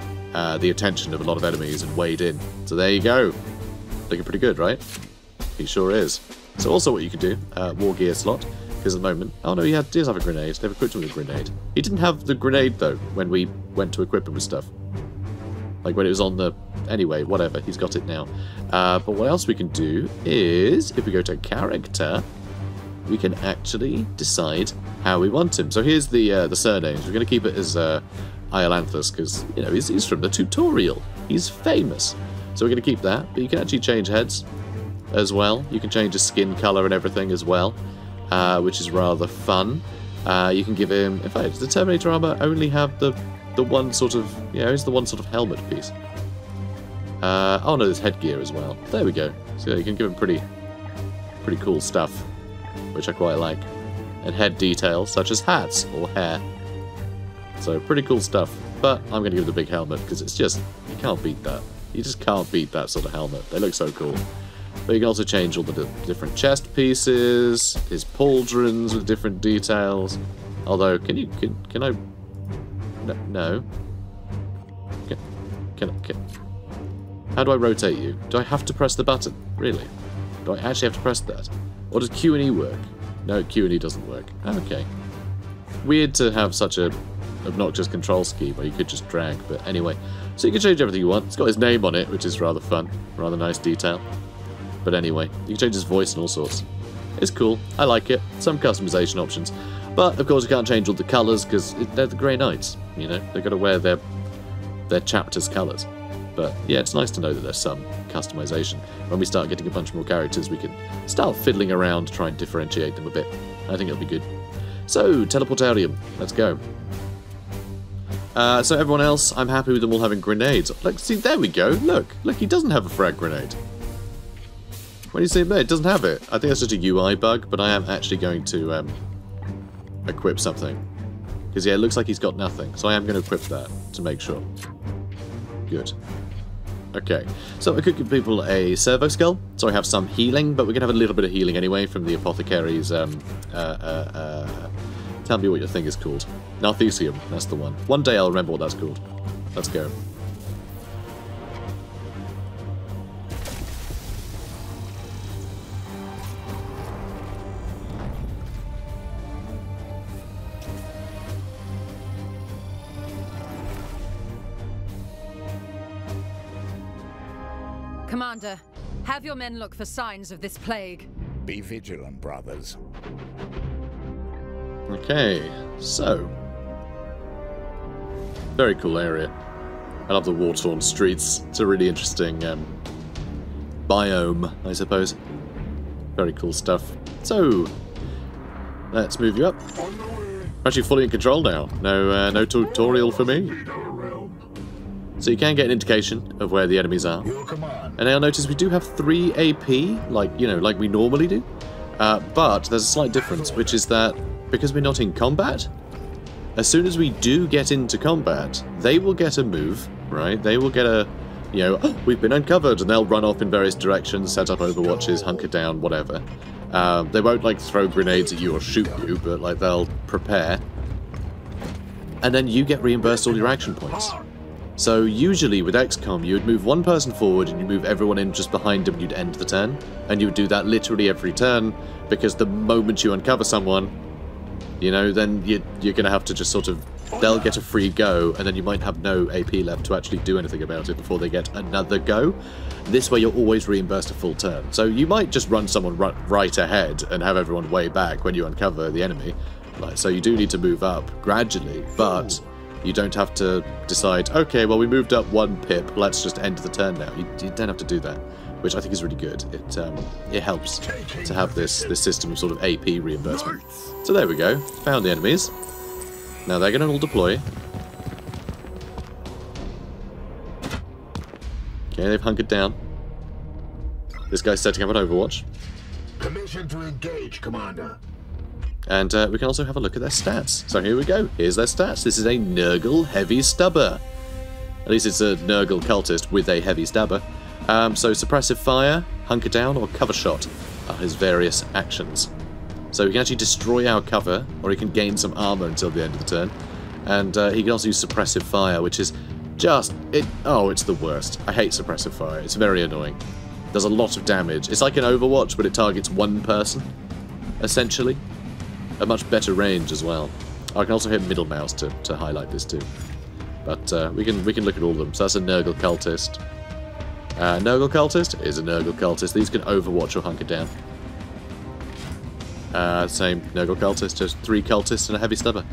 the attention of a lot of enemies and wade in. So there you go. Looking pretty good, right? He sure is. So also what you can do, War Gear slot, because at the moment... Oh no, he does have a grenade. They've equipped him with a grenade. He didn't have the grenade, though, when we went to equip him with stuff. Like, when it was on the... Anyway, whatever. He's got it now. But what else we can do is, if we go to character, we can actually decide how we want him. So here's the surnames. We're going to keep it as Iolanthus, because, you know, he's from the tutorial. He's famous. So we're going to keep that. But you can actually change heads as well. You can change his skin colour and everything as well, which is rather fun. You can give him... In fact, does the Terminator armour only have the one sort of... Yeah, it's the one sort of helmet piece. Oh no, there's headgear as well. There we go. So you can give him pretty cool stuff, which I quite like. And head details, such as hats or hair. So pretty cool stuff. But I'm going to give the big helmet, because it's just... You can't beat that. You just can't beat that sort of helmet. They look so cool. But you can also change all the different chest pieces, his pauldrons with different details. Although, can I... No. Can how do I rotate you? Do I have to press the button? Really? Do I actually have to press that? Or does Q and E work? No, Q and E doesn't work. Okay. Weird to have such a obnoxious control scheme where you could just drag, but anyway. So you can change everything you want. It's got his name on it, which is rather fun. Rather nice detail. But anyway, you can change his voice and all sorts. It's cool. I like it. Some customization options. But, of course, you can't change all the colours, because they're the Grey Knights, you know? They've got to wear their chapter's colours. But, yeah, it's nice to know that there's some customization. When we start getting a bunch more characters, we can start fiddling around to try and differentiate them a bit. I think it'll be good. So, Teleportarium. Let's go. So everyone else, I'm happy with them all having grenades. Look, see, there we go. Look, he doesn't have a frag grenade. When you see him there, it doesn't have it. I think that's just a UI bug, but I am actually going to equip something. Because, yeah, it looks like he's got nothing. So I am going to equip that to make sure. Good. Okay. So I could give people a servo skull, so I have some healing, but we're going to have a little bit of healing anyway from the apothecary's... tell me what your thing is called. Narthesium, that's the one. One day I'll remember what that's called. Let's go. Commander, have your men look for signs of this plague. Be vigilant, brothers. Okay, so... Very cool area. I love the war-torn streets. It's a really interesting biome, I suppose. Very cool stuff. So, let's move you up. Actually fully in control now. No tutorial for me. So you can get an indication of where the enemies are. And now notice we do have 3 AP, like we normally do. But there's a slight difference, which is that because we're not in combat, as soon as we do get into combat, they will get a move, right? They will get a, oh, we've been uncovered, and they'll run off in various directions, set up overwatches, hunker down, whatever. They won't, throw grenades at you or shoot you, but, they'll prepare. And then you get reimbursed all your action points. So usually with XCOM, you would move one person forward and you move everyone in just behind them and you'd end the turn. And you would do that literally every turn, because the moment you uncover someone, then you're going to have to just sort of... They'll get a free go, and then you might have no AP left to actually do anything about it before they get another go. This way you're always reimbursed a full turn. So you might just run someone right ahead and have everyone way back when you uncover the enemy. So you do need to move up gradually, but... You don't have to decide, okay, well, we moved up 1 pip, let's just end the turn now. You don't have to do that, which I think is really good. It helps to have this system of sort of AP reimbursement. So there we go. Found the enemies. Now they're going to all deploy. Okay, they've hunkered down. This guy's setting up an overwatch. Permission to engage, Commander. And we can also have a look at their stats. So here we go. Here's their stats. This is a Nurgle Heavy Stubber. At least it's a Nurgle cultist with a Heavy Stabber. So Suppressive Fire, Hunker Down, or Cover Shot are his various actions. So he can actually destroy our cover, or he can gain some armor until the end of the turn. And he can also use Suppressive Fire, which is just... it's the worst. I hate Suppressive Fire. It's very annoying. Does a lot of damage. It's like an Overwatch, but it targets one person, essentially. a much better range as well. I can also hit middle mouse to highlight this too. But we can look at all of them. So that's a Nurgle cultist. Nurgle cultist is a Nurgle cultist. These can overwatch or hunker down. Same Nurgle cultist, just 3 cultists and a heavy stubber.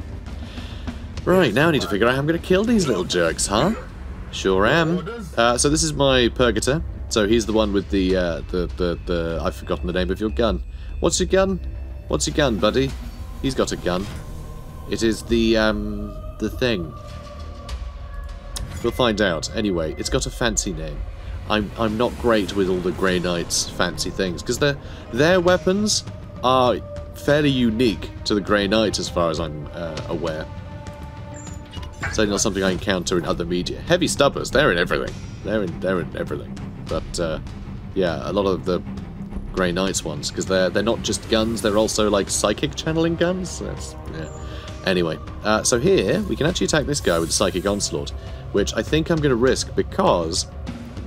Right, now I need to figure out how I'm going to kill these little jerks, huh? Sure am. So this is my Purgator. So he's the one with the I've forgotten the name of your gun. What's your gun? What's your gun, buddy? He's got a gun. It is the thing. We'll find out. Anyway, it's got a fancy name. I'm not great with all the Grey Knight's fancy things, because their weapons are fairly unique to the Grey Knight as far as I'm aware. Certainly not something I encounter in other media. Heavy stubbers, they're in everything. They're in everything. But yeah, a lot of the Grey Knight's ones, because they're not just guns, they're also like psychic channeling guns. That's, yeah. Anyway, so here we can actually attack this guy with the Psychic Onslaught, which I think I'm going to risk because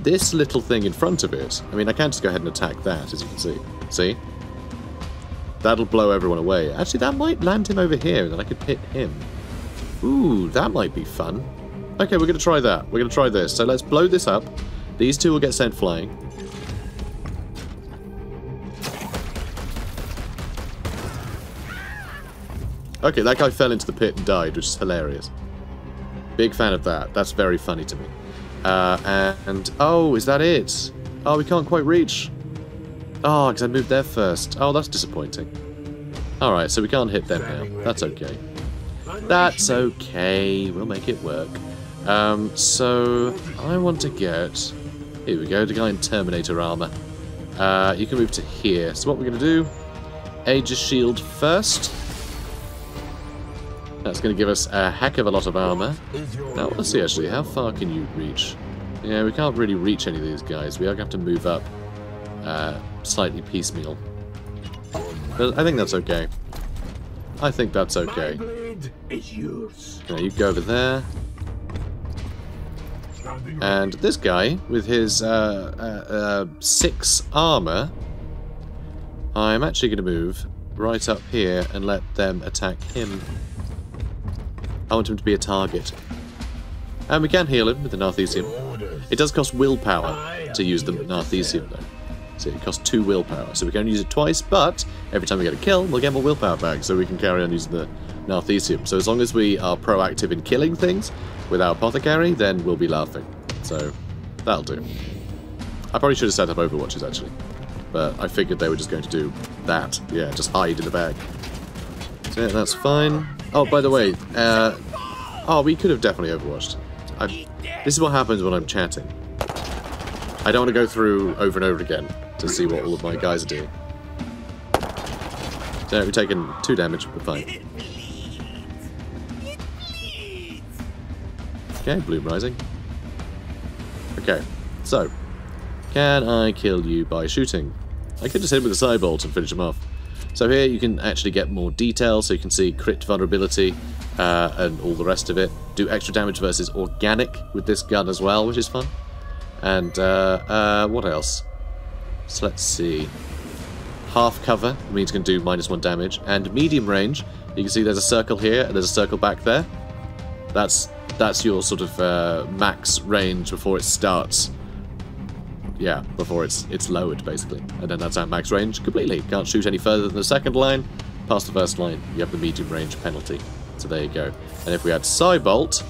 this little thing in front of it, I mean, I can't just go ahead and attack that, as you can see. See? That'll blow everyone away. Actually, that might land him over here, and then I could hit him. Ooh, that might be fun. Okay, we're going to try that. We're going to try this. So let's blow this up. These two will get sent flying. Okay, that guy fell into the pit and died, which is hilarious. Big fan of that. That's very funny to me. And... oh, is that it? Oh, we can't quite reach. Oh, because I moved there first. Oh, that's disappointing. Alright, so we can't hit them now. That's okay. That's okay. We'll make it work. So, I want to get... here we go, the guy in Terminator armor. You can move to here. So what we're going to do... Aegis Shield first. That's going to give us a heck of a lot of armor. Now, let's see actually, how far can you reach? Yeah, we can't really reach any of these guys. We are going to have to move up slightly piecemeal. But I think that's okay. I think that's okay. Now, you go over there. And this guy, with his 6 armor, I'm actually going to move right up here and let them attack him. I want him to be a target. And we can heal him with the Narthesium. It does cost willpower to use the Narthesium, though. So it costs 2 willpower. So we can only use it twice, but every time we get a kill, we'll get more willpower back, so we can carry on using the Narthesium. So as long as we are proactive in killing things with our Apothecary, then we'll be laughing. So that'll do. I probably should have set up Overwatches, actually. But I figured they were just going to do that. Yeah, just hide in the bag. So yeah, that's fine. Oh, by the way, oh, we could have definitely Overwatched. This is what happens when I'm chatting. I don't want to go through over and over again to see what all of my guys are doing. So we've taken 2 damage, we're fine. Okay, Bloom Rising. Okay, so, can I kill you by shooting? I could just hit him with a side bolt and finish him off. So here you can actually get more detail, so you can see crit vulnerability and all the rest of it. Do extra damage versus organic with this gun as well, which is fun. And what else? So let's see. Half cover means you can do -1 damage. And medium range, you can see there's a circle here and there's a circle back there. That's your sort of max range before it starts. Yeah, before it's lowered, basically. And then that's our max range completely. Can't shoot any further than the second line. Past the first line, you have the medium range penalty. So there you go. And if we had Psybolt,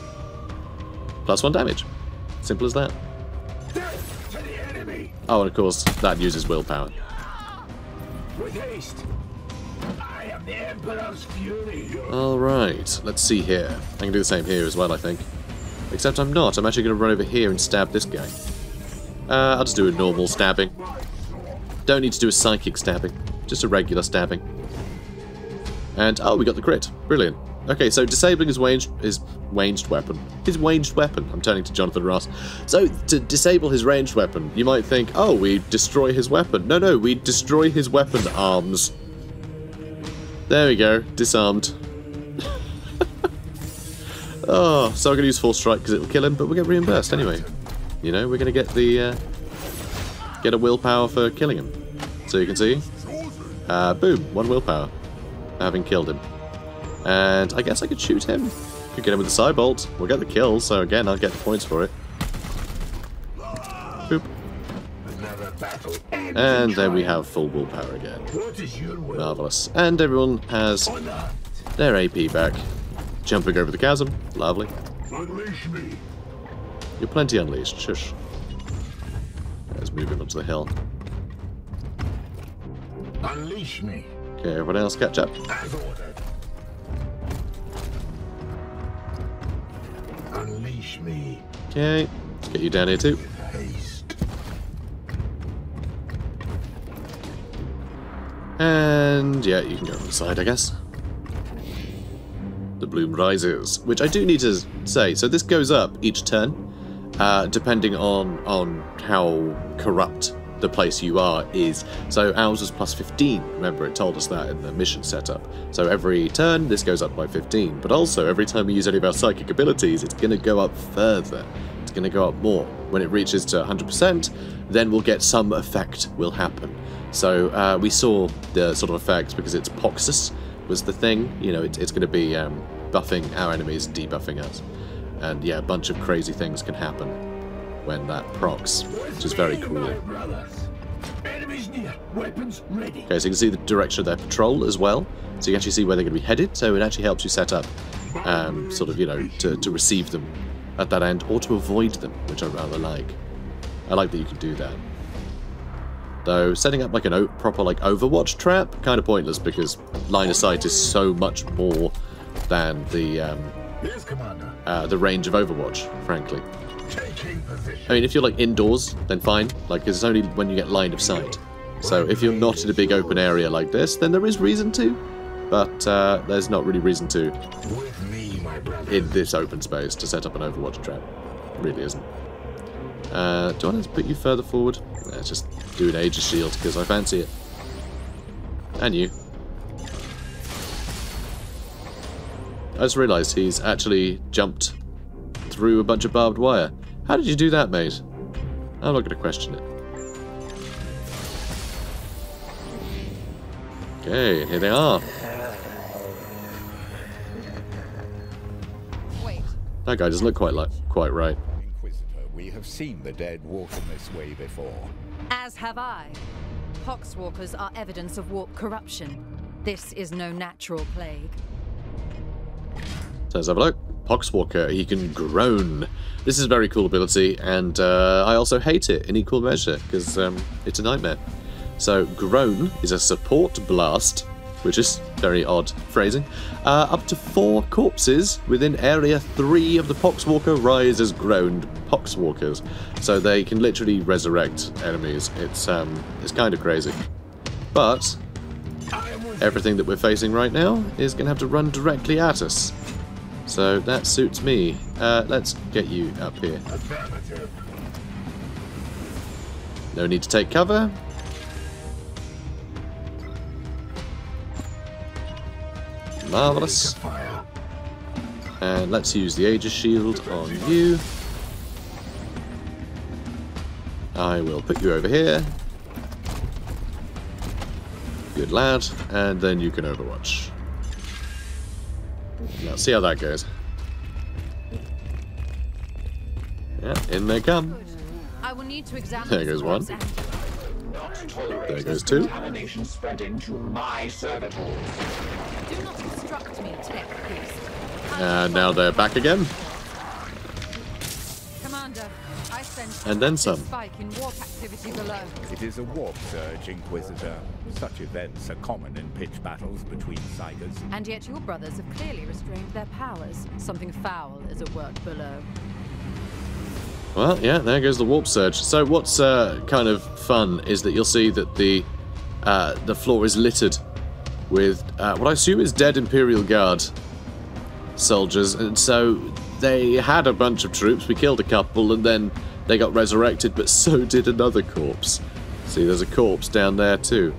+1 damage. Simple as that. Oh, and of course, that uses willpower. Alright, let's see here. I can do the same here as well, I think. Except I'm not. I'm actually going to run over here and stab this guy. I'll just do a normal stabbing. Don't need to do a psychic stabbing. Just a regular stabbing. And, oh, we got the crit. Brilliant. Okay, so disabling his ranged weapon. His ranged weapon. I'm turning to Jonathan Ross. So, to disable his ranged weapon, you might think, oh, we destroy his weapon. No, we destroy his weapon arms. There we go. Disarmed. Oh, so I'm going to use Full Strike because it'll kill him, but we'll get reimbursed anyway. You know, we're going to get the get a willpower for killing him. So you can see, boom, 1 willpower. having killed him. And I guess I could shoot him. Could get him with the Cybolt. We'll get the kill, so again, I'll get the points for it. Boop. And then we have full willpower again. Marvellous. And everyone has their AP back. Jumping over the chasm. Lovely. Unleash me. You're plenty unleashed. Shush. Let's move him onto the hill. Unleash me. Okay, everyone else catch up. As ordered. Unleash me. Okay, let's get you down here too. With haste. And yeah, you can go on the side, I guess. The bloom rises, which I do need to say. So this goes up each turn, depending on how corrupt the place you are is. So ours was plus 15. Remember, it told us that in the mission setup. So every turn, this goes up by 15. But also, every time we use any of our psychic abilities, it's going to go up further. It's going to go up more. When it reaches to 100%, then we'll get some effect will happen. So we saw the sort of effects because it's Poxus was the thing. You know, it's going to be buffing our enemies, debuffing us. And yeah, a bunch of crazy things can happen when that procs, which is very cool. Enemies near. Weapons ready. Okay, so you can see the direction of their patrol as well. So you can actually see where they're going to be headed. So it actually helps you set up, sort of, you know, to receive them at that end or to avoid them, which I rather like. I like that you can do that. Though setting up like a proper like Overwatch trap, kind of pointless because line of sight is so much more than the range of Overwatch, frankly. I mean, if you're like indoors, then fine. Like, it's only when you get line of sight. So if you're not in a big open area like this, then there is reason to. But there's not really reason to in this open space to set up an Overwatch trap. It really isn't. Do I want to put you further forward? Let's just do an Aegis Shield because I fancy it. And you. I just realised he's actually jumped through a bunch of barbed wire. How did you do that, mate? I'm not going to question it. Okay, here they are. Wait. That guy doesn't look quite right. Inquisitor, we have seen the dead walk in this way before. As have I. Poxwalkers are evidence of warp corruption. This is no natural plague. So let's have a look. Poxwalker, he can groan. This is a very cool ability, and I also hate it in equal measure, because it's a nightmare. So, groan is a support blast, which is very odd phrasing. Up to 4 corpses within Area 3 of the Poxwalker rise as groaned Poxwalkers. So they can literally resurrect enemies. It's kind of crazy. But everything that we're facing right now is going to have to run directly at us. So that suits me. Let's get you up here. No need to take cover. Marvellous. And let's use the Aegis Shield on you. I will put you over here. Good lad. And then you can Overwatch. Now see how that goes. Yeah, in they come. I will need to examine. There goes one. There goes 2. Contamination spreading to my servitors. Do not instruct me, Tech Priest. And now they're back again. Commander, I sense And then some. spike in warp activity below. It is a warp surge, Inquisitor. Such events are common in pitch battles between Psychers. And yet your brothers have clearly restrained their powers. Something foul is at work below. Well, yeah, there goes the warp surge. So what's kind of fun is that you'll see that the floor is littered with what I assume is dead Imperial Guard soldiers. And so they had a bunch of troops. We killed a couple, and then they got resurrected, but so did another corpse. See, there's a corpse down there too.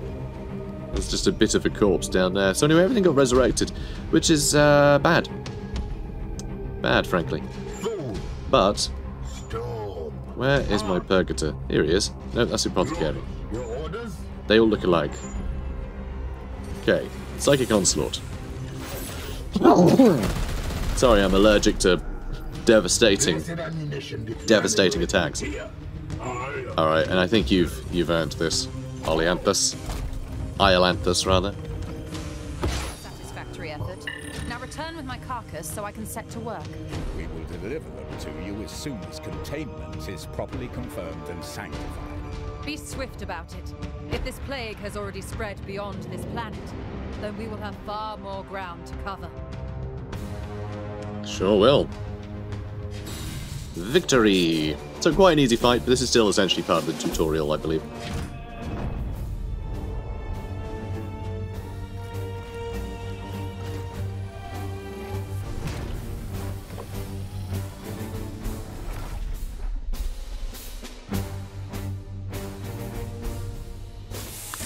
There's just a bit of a corpse down there. So anyway, everything got resurrected, which is bad. Bad, frankly. But where is my Purgator? Here he is. No, that's Apothecary. They all look alike. Okay, Psychic Onslaught. Sorry, I'm allergic to devastating attacks. Alright, and I think you've earned this. Iolanthus, rather. Satisfactory effort. Now return with my carcass so I can set to work. We will deliver them to you as soon as containment is properly confirmed and sanctified. Be swift about it. If this plague has already spread beyond this planet, then we will have far more ground to cover. Sure will. Victory! So quite an easy fight, but this is still essentially part of the tutorial, I believe.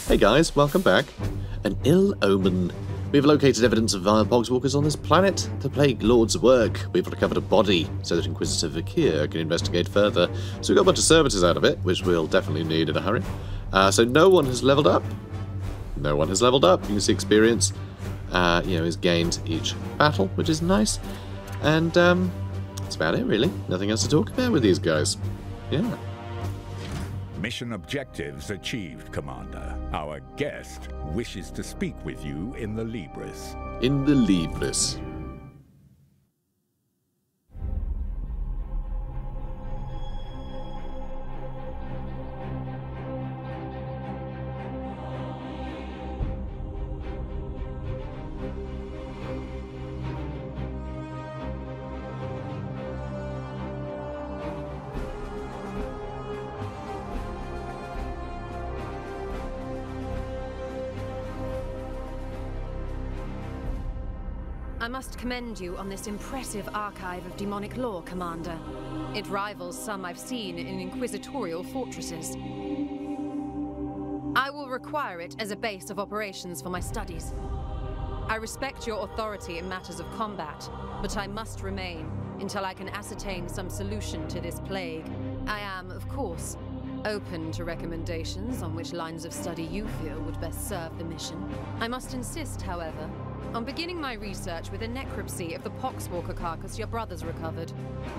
Hey guys, welcome back. An ill omen. We've located evidence of vile pogswalkers on this planet. The Plague Lord's work. We've recovered a body so that Inquisitor Vakir can investigate further. So we've got a bunch of servitors out of it, which we'll definitely need in a hurry. So no one has leveled up. No one has leveled up. You can see experience, is gained each battle, which is nice. And that's about it, really. Nothing else to talk about with these guys. Yeah. Mission objectives achieved, Commander. Our guest wishes to speak with you in the Libris. In the Libris. I must commend you on this impressive archive of demonic lore, Commander. It rivals some I've seen in inquisitorial fortresses. I will require it as a base of operations for my studies. I respect your authority in matters of combat, but I must remain until I can ascertain some solution to this plague. I am, of course, open to recommendations on which lines of study you feel would best serve the mission. I must insist, however, on beginning my research with a necropsy of the poxwalker carcass your brothers recovered.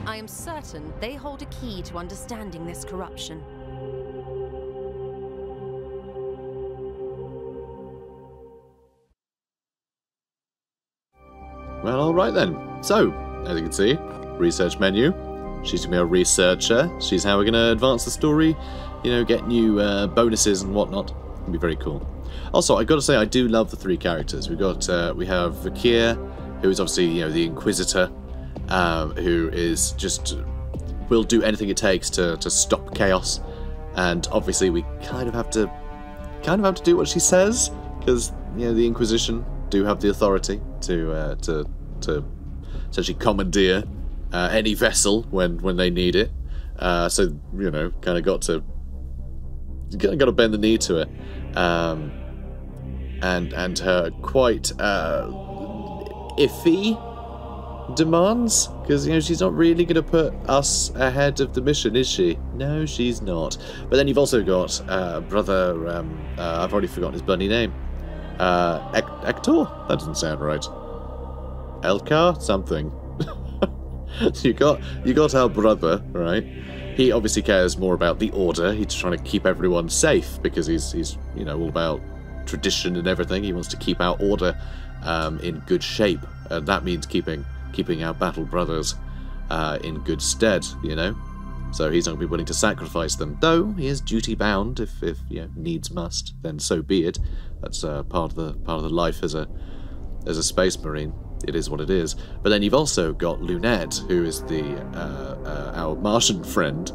I am certain they hold a key to understanding this corruption. Well, alright then. So, as you can see, research menu. She's going to be a researcher. She's how we're going to advance the story, get new bonuses and whatnot. It'll be very cool. Also, I've got to say, I do love the three characters. We have Vakir, who is obviously, the Inquisitor, who is just will do anything it takes to stop chaos, and obviously we kind of have to do what she says, because the Inquisition do have the authority to essentially commandeer any vessel when they need it. So kind of got to bend the knee to it. And her quite iffy demands, because she's not really going to put us ahead of the mission, is she? No, she's not. But then you've also got brother. I've already forgotten his bloody name. Hector? That doesn't sound right. Elkar? Something. you got our brother, right? He obviously cares more about the order. He's trying to keep everyone safe because he's all about tradition and everything. He wants to keep our order in good shape, and that means keeping our battle brothers in good stead. So he's not going to be willing to sacrifice them, though he is duty bound. If needs must, then so be it. That's part of the life as a space marine. It is what it is. But then you've also got Lunette, who is our Martian friend,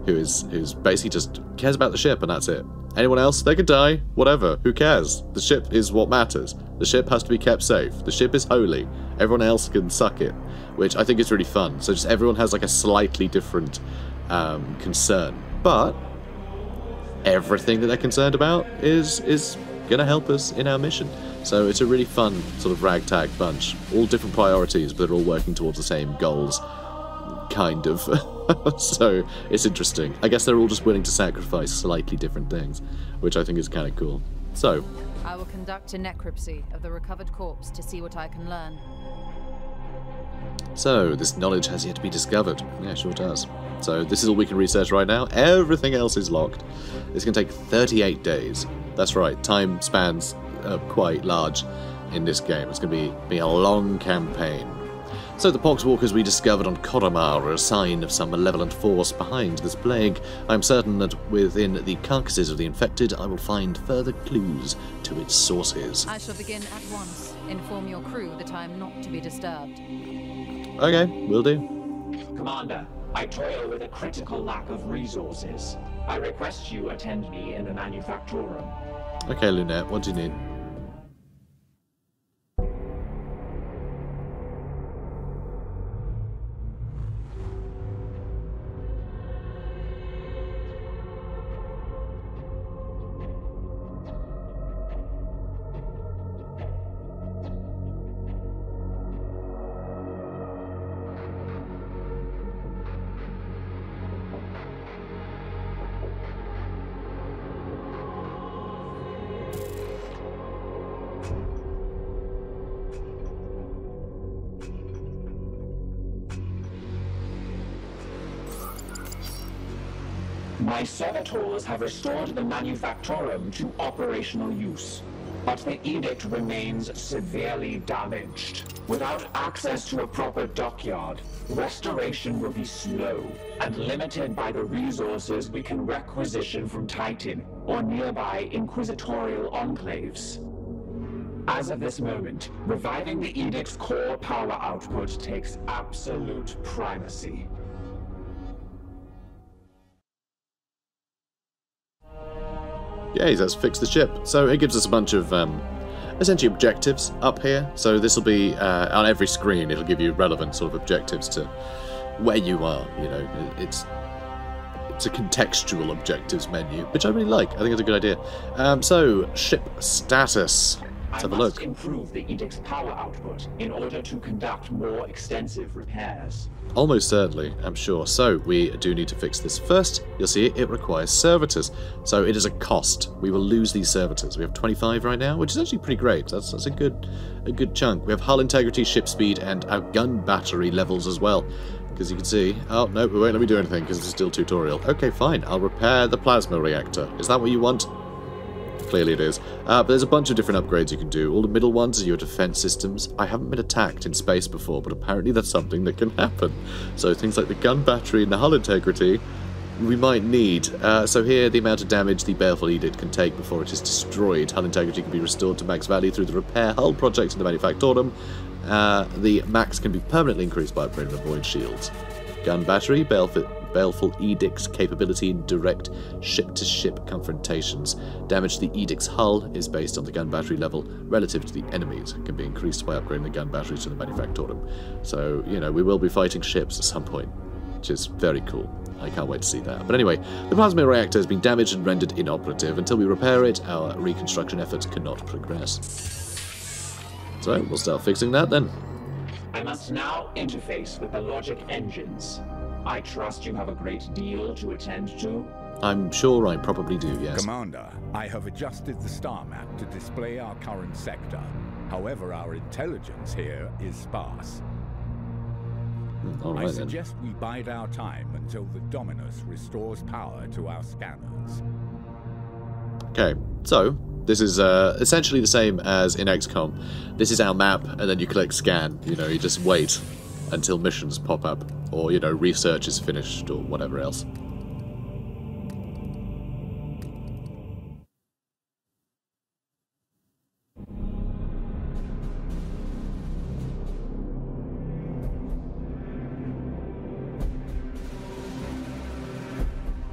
who's basically just cares about the ship and that's it. Anyone else, they could die, whatever, who cares? The ship is what matters. The ship has to be kept safe. The ship is holy. Everyone else can suck it, which I think is really fun. So just everyone has like a slightly different concern, but everything that they're concerned about is going to help us in our mission. So it's a really fun sort of ragtag bunch. All different priorities, but they're all working towards the same goals, kind of. So it's interesting. I guess they're all just willing to sacrifice slightly different things, which I think is kind of cool. So, I will conduct a necropsy of the recovered corpse to see what I can learn. So, this knowledge has yet to be discovered. Yeah, sure does. So, this is all we can research right now. Everything else is locked. It's going to take 38 days. That's right, time spans quite large in this game. It's going to be a long campaign. So the poxwalkers we discovered on Koromar are a sign of some malevolent force behind this plague. I'm certain that within the carcasses of the infected I will find further clues to its sources. I shall begin at once. Inform your crew that I am not to be disturbed. Okay, will do. Commander, I toil with a critical lack of resources. I request you attend me in the manufactorum. Okay, Lunette, what do you need? My servitors have restored the manufactorum to operational use, but the edict remains severely damaged. Without access to a proper dockyard, restoration will be slow and limited by the resources we can requisition from Titan or nearby inquisitorial enclaves. As of this moment, reviving the edict's core power output takes absolute primacy. Yay, let's fix the ship. So it gives us a bunch of essentially objectives up here. So this will be on every screen. It'll give you relevant sort of objectives to where you are. You know, it's a contextual objectives menu, which I really like. I think it's a good idea. So ship status. Let's have a look. I must improve the edict's power output in order to conduct more extensive repairs. Almost certainly, I'm sure. So, we do need to fix this first. You'll see it requires servitors. So, it is a cost. We will lose these servitors. We have 25 right now, which is actually pretty great. That's a good chunk. We have hull integrity, ship speed, and our gun battery levels as well. Because you can see... Oh, no, it won't let me do anything because it's still tutorial. Okay, fine. I'll repair the plasma reactor. Is that what you want? Clearly it is. But there's a bunch of different upgrades you can do. All the middle ones are your defense systems. I haven't been attacked in space before, but apparently that's something that can happen. So things like the gun battery and the hull integrity, we might need. So here, the amount of damage the Baleful Edict can take before it is destroyed. Hull integrity can be restored to max value through the repair hull project in the manufactorum. The max can be permanently increased by upgrading the void shields. Gun battery, Baleful Edict's capability in direct ship-to-ship confrontations. Damage to the Edict's hull is based on the gun battery level relative to the enemies. It can be increased by upgrading the gun batteries to the manufactorum. So, you know, we will be fighting ships at some point, which is very cool. I can't wait to see that. But anyway, the plasma reactor has been damaged and rendered inoperative. Until we repair it, our reconstruction efforts cannot progress. So, we'll start fixing that then. I must now interface with the logic engines. I trust you have a great deal to attend to. I'm sure I probably do, yes. Commander, I have adjusted the star map to display our current sector. However, our intelligence here is sparse. All right, I suggest we bide our time until the Dominus restores power to our scanners. Okay, so this is essentially the same as in XCOM. This is our map, and then you click scan. You know, you just wait until missions pop up, or, you know, research is finished, or whatever else.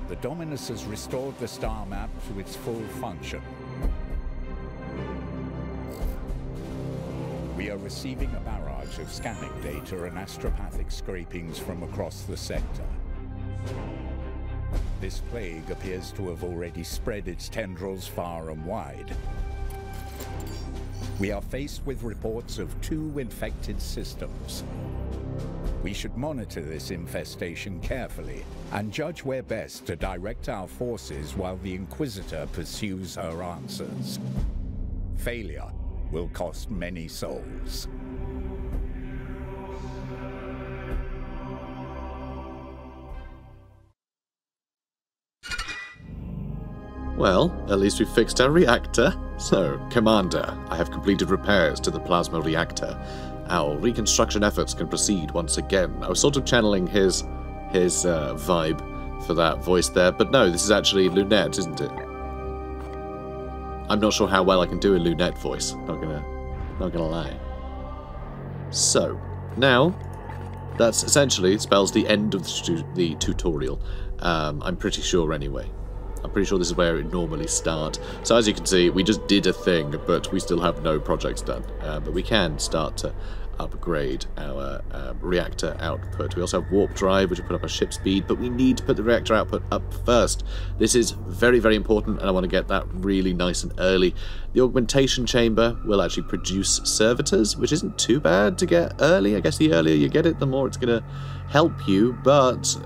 The Dominus has restored the star map to its full function. We are receiving a barrage of scanning data and astropathic scrapings from across the sector. This plague appears to have already spread its tendrils far and wide. We are faced with reports of 2 infected systems. We should monitor this infestation carefully and judge where best to direct our forces while the Inquisitor pursues her answers. Failure will cost many souls. Well, at least we fixed our reactor. So, Commander, I have completed repairs to the plasma reactor. Our reconstruction efforts can proceed once again. I was sort of channeling his vibe for that voice there, but no, this is actually Lunette, isn't it? I'm not sure how well I can do a Lunette voice. Not gonna lie. So, now, that's essentially spells the end of the tutorial. I'm pretty sure anyway. I'm pretty sure this is where it normally starts. So as you can see, we just did a thing, but we still have no projects done. But we can start to upgrade our reactor output. We also have warp drive, which will put up our ship speed, but we need to put the reactor output up first. This is very, very important, and I want to get that really nice and early. The augmentation chamber will actually produce servitors, which isn't too bad to get early. I guess the earlier you get it, the more it's going to help you, but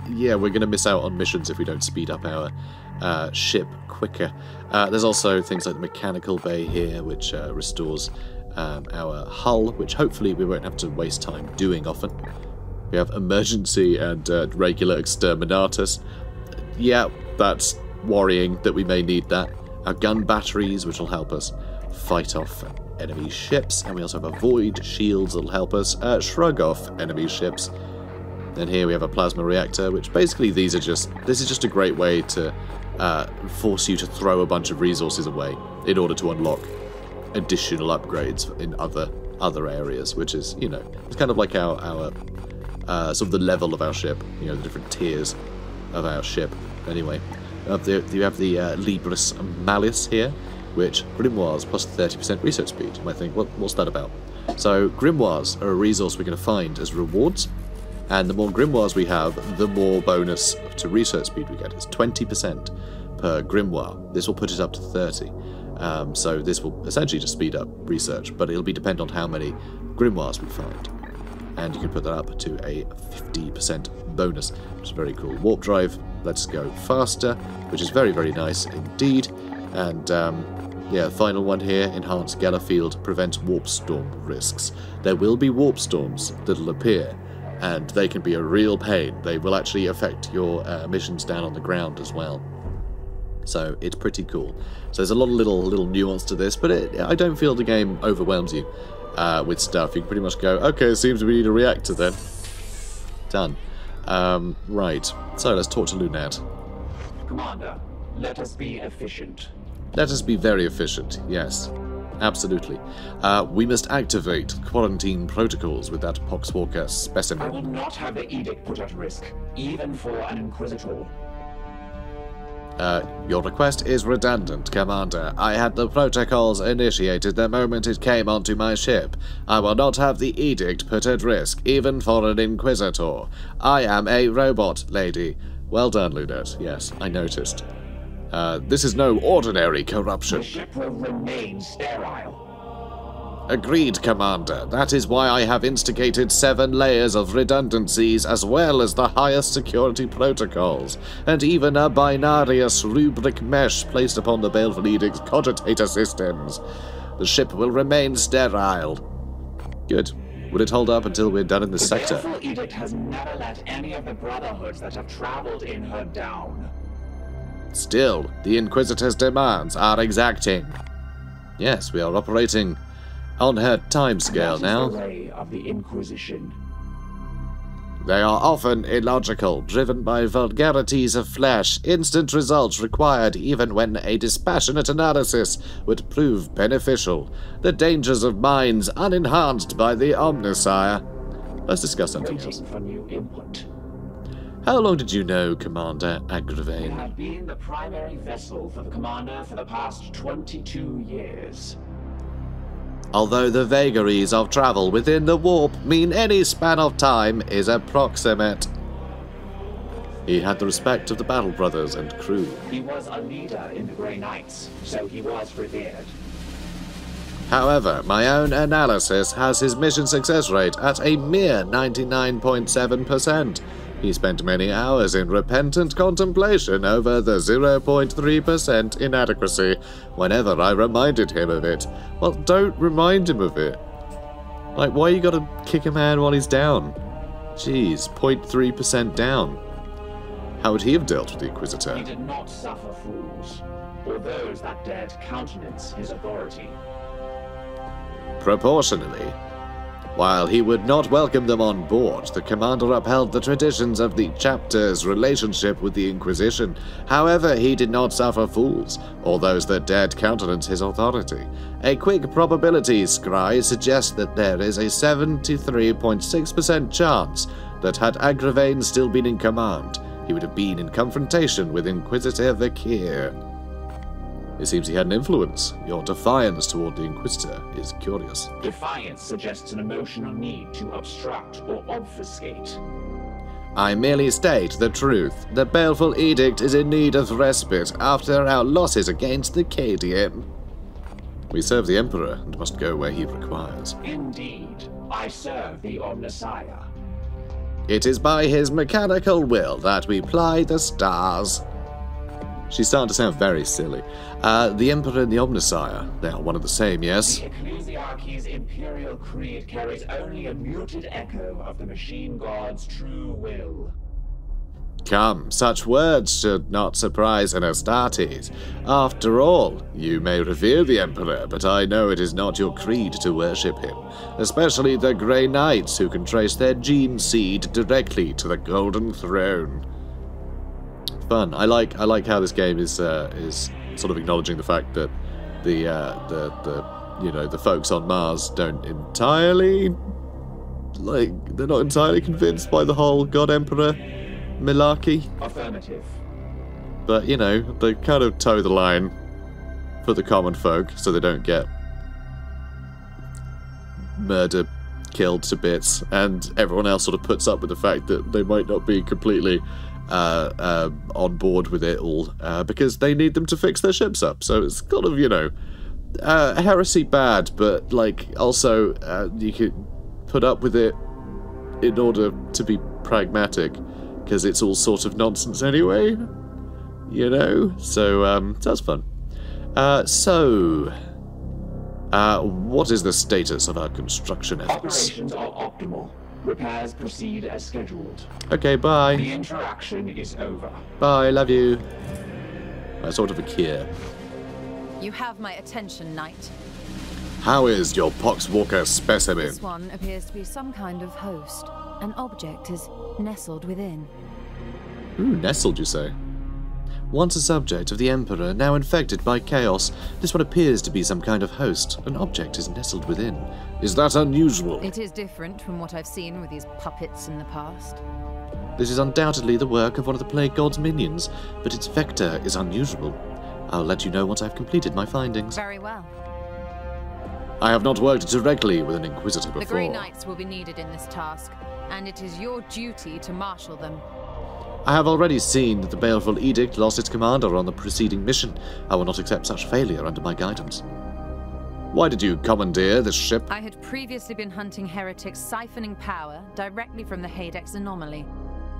yeah, we're going to miss out on missions if we don't speed up our ship quicker. There's also things like the mechanical bay here, which restores our hull, which hopefully we won't have to waste time doing often. We have emergency and regular exterminators. Yeah, that's worrying that we may need that. Our gun batteries, which will help us fight off enemy ships, and we also have a void shields that will help us shrug off enemy ships. Then here we have a plasma reactor, which basically this is just a great way to force you to throw a bunch of resources away in order to unlock additional upgrades in other areas, which is, you know, it's kind of like our sort of the level of our ship, you know, the different tiers of our ship. Anyway, you have the Libris Malice here, which grimoires plus 30% research speed. You might think, what's that about? So grimoires are a resource we're going to find as rewards. And the more grimoires we have, the more bonus to research speed we get. It's 20% per grimoire. This will put it up to 30. So this will essentially just speed up research, but it'll be dependent on how many grimoires we find. And you can put that up to a 50% bonus, which is very cool. Warp drive lets us go faster, which is very, very nice indeed. And yeah, final one here, enhanced Gala Field prevents warp storm risks. There will be warp storms that'll appear, and they can be a real pain. They will actually affect your missions down on the ground as well. So it's pretty cool. So there's a lot of little nuance to this, but I don't feel the game overwhelms you with stuff. You can pretty much go, okay, it seems we need a reactor then. Done. Right, so let's talk to Lunette. Commander, let us be efficient. Let us be very efficient, yes. Absolutely. We must activate quarantine protocols with that Poxwalker specimen. I will not have the edict put at risk, even for an Inquisitor. Your request is redundant, Commander. I had the protocols initiated the moment it came onto my ship. I will not have the edict put at risk, even for an Inquisitor. I am a robot, lady. Well done, Lunette. Yes, I noticed. This is no ordinary corruption. The ship will remain sterile. Agreed, Commander. That is why I have instigated 7 layers of redundancies, as well as the highest security protocols, and even a binarious rubric mesh placed upon the Baleful Edict's cogitator systems. The ship will remain sterile. Good. Would it hold up until we're done in this sector? The Baleful Edict has never let any of the Brotherhoods that have traveled in her down. Still, the Inquisitor's demands are exacting. Yes, we are operating on her timescale now. The way of the Inquisition. They are often illogical, driven by vulgarities of flesh, instant results required even when a dispassionate analysis would prove beneficial. The dangers of minds unenhanced by the Omnisire. Let's discuss something else. For new input. How long did you know Commander I Agravain? have been the primary vessel for the Commander for the past 22 years. Although the vagaries of travel within the warp mean any span of time is approximate. He had the respect of the Battle Brothers and crew. He was a leader in the Grey Knights, so he was revered. However, my own analysis has his mission success rate at a mere 99.7%. He spent many hours in repentant contemplation over the 0.3% inadequacy whenever I reminded him of it. Well, don't remind him of it. Like, why you gotta kick a man while he's down? Jeez, 0.3% down. How would he have dealt with the Inquisitor? He did not suffer fools, or those that dared countenance his authority. Proportionally. While he would not welcome them on board, the commander upheld the traditions of the chapter's relationship with the Inquisition. However, he did not suffer fools, or those that dared countenance his authority. A quick probability scry suggests that there is a 73.6% chance that had Agravain still been in command, he would have been in confrontation with Inquisitor Vakir. It seems he had an influence. Your defiance toward the Inquisitor is curious. Defiance suggests an emotional need to obstruct or obfuscate. I merely state the truth. The baleful edict is in need of respite after our losses against the KDM. We serve the Emperor and must go where he requires. Indeed, I serve the Omnissiah. It is by his mechanical will that we ply the stars. She's starting to sound very silly. The Emperor and the Omnissiah, they are one of the same, yes? The Ecclesiarchy's imperial creed carries only a muted echo of the machine god's true will. Come, such words should not surprise an Astartes. After all, you may revere the Emperor, but I know it is not your creed to worship him, especially the Grey Knights who can trace their gene seed directly to the Golden Throne. Fun. I like how this game is sort of acknowledging the fact that the folks on Mars don't entirely they're not entirely convinced by the whole God Emperor malarkey. Affirmative. But they kind of toe the line for the common folk so they don't get murder, killed to bits, and everyone else sort of puts up with the fact that they might not be completely on board with it all, because they need them to fix their ships up. So it's kind of, heresy bad, but also you could put up with it in order to be pragmatic, because it's all sort of nonsense anyway, so that's fun. What is the status of our construction efforts? Operations are optimal. Repairs proceed as scheduled. Okay, bye. The interaction is over. Bye, love you. Sort of a cure. You have my attention, Knight. How is your poxwalker specimen? This one appears to be some kind of host. An object is nestled within. Ooh, nestled, you say? Once a subject of the Emperor, now infected by chaos, this one appears to be some kind of host. An object is nestled within. Is that unusual? It is different from what I've seen with these puppets in the past. This is undoubtedly the work of one of the Plague God's minions, but its vector is unusual. I'll let you know once I've completed my findings. Very well. I have not worked directly with an Inquisitor before. The Grey Knights will be needed in this task, and it is your duty to marshal them. I have already seen that the Baleful Edict lost its commander on the preceding mission. I will not accept such failure under my guidance. Why did you commandeer this ship? I had previously been hunting heretics siphoning power directly from the Hadex anomaly,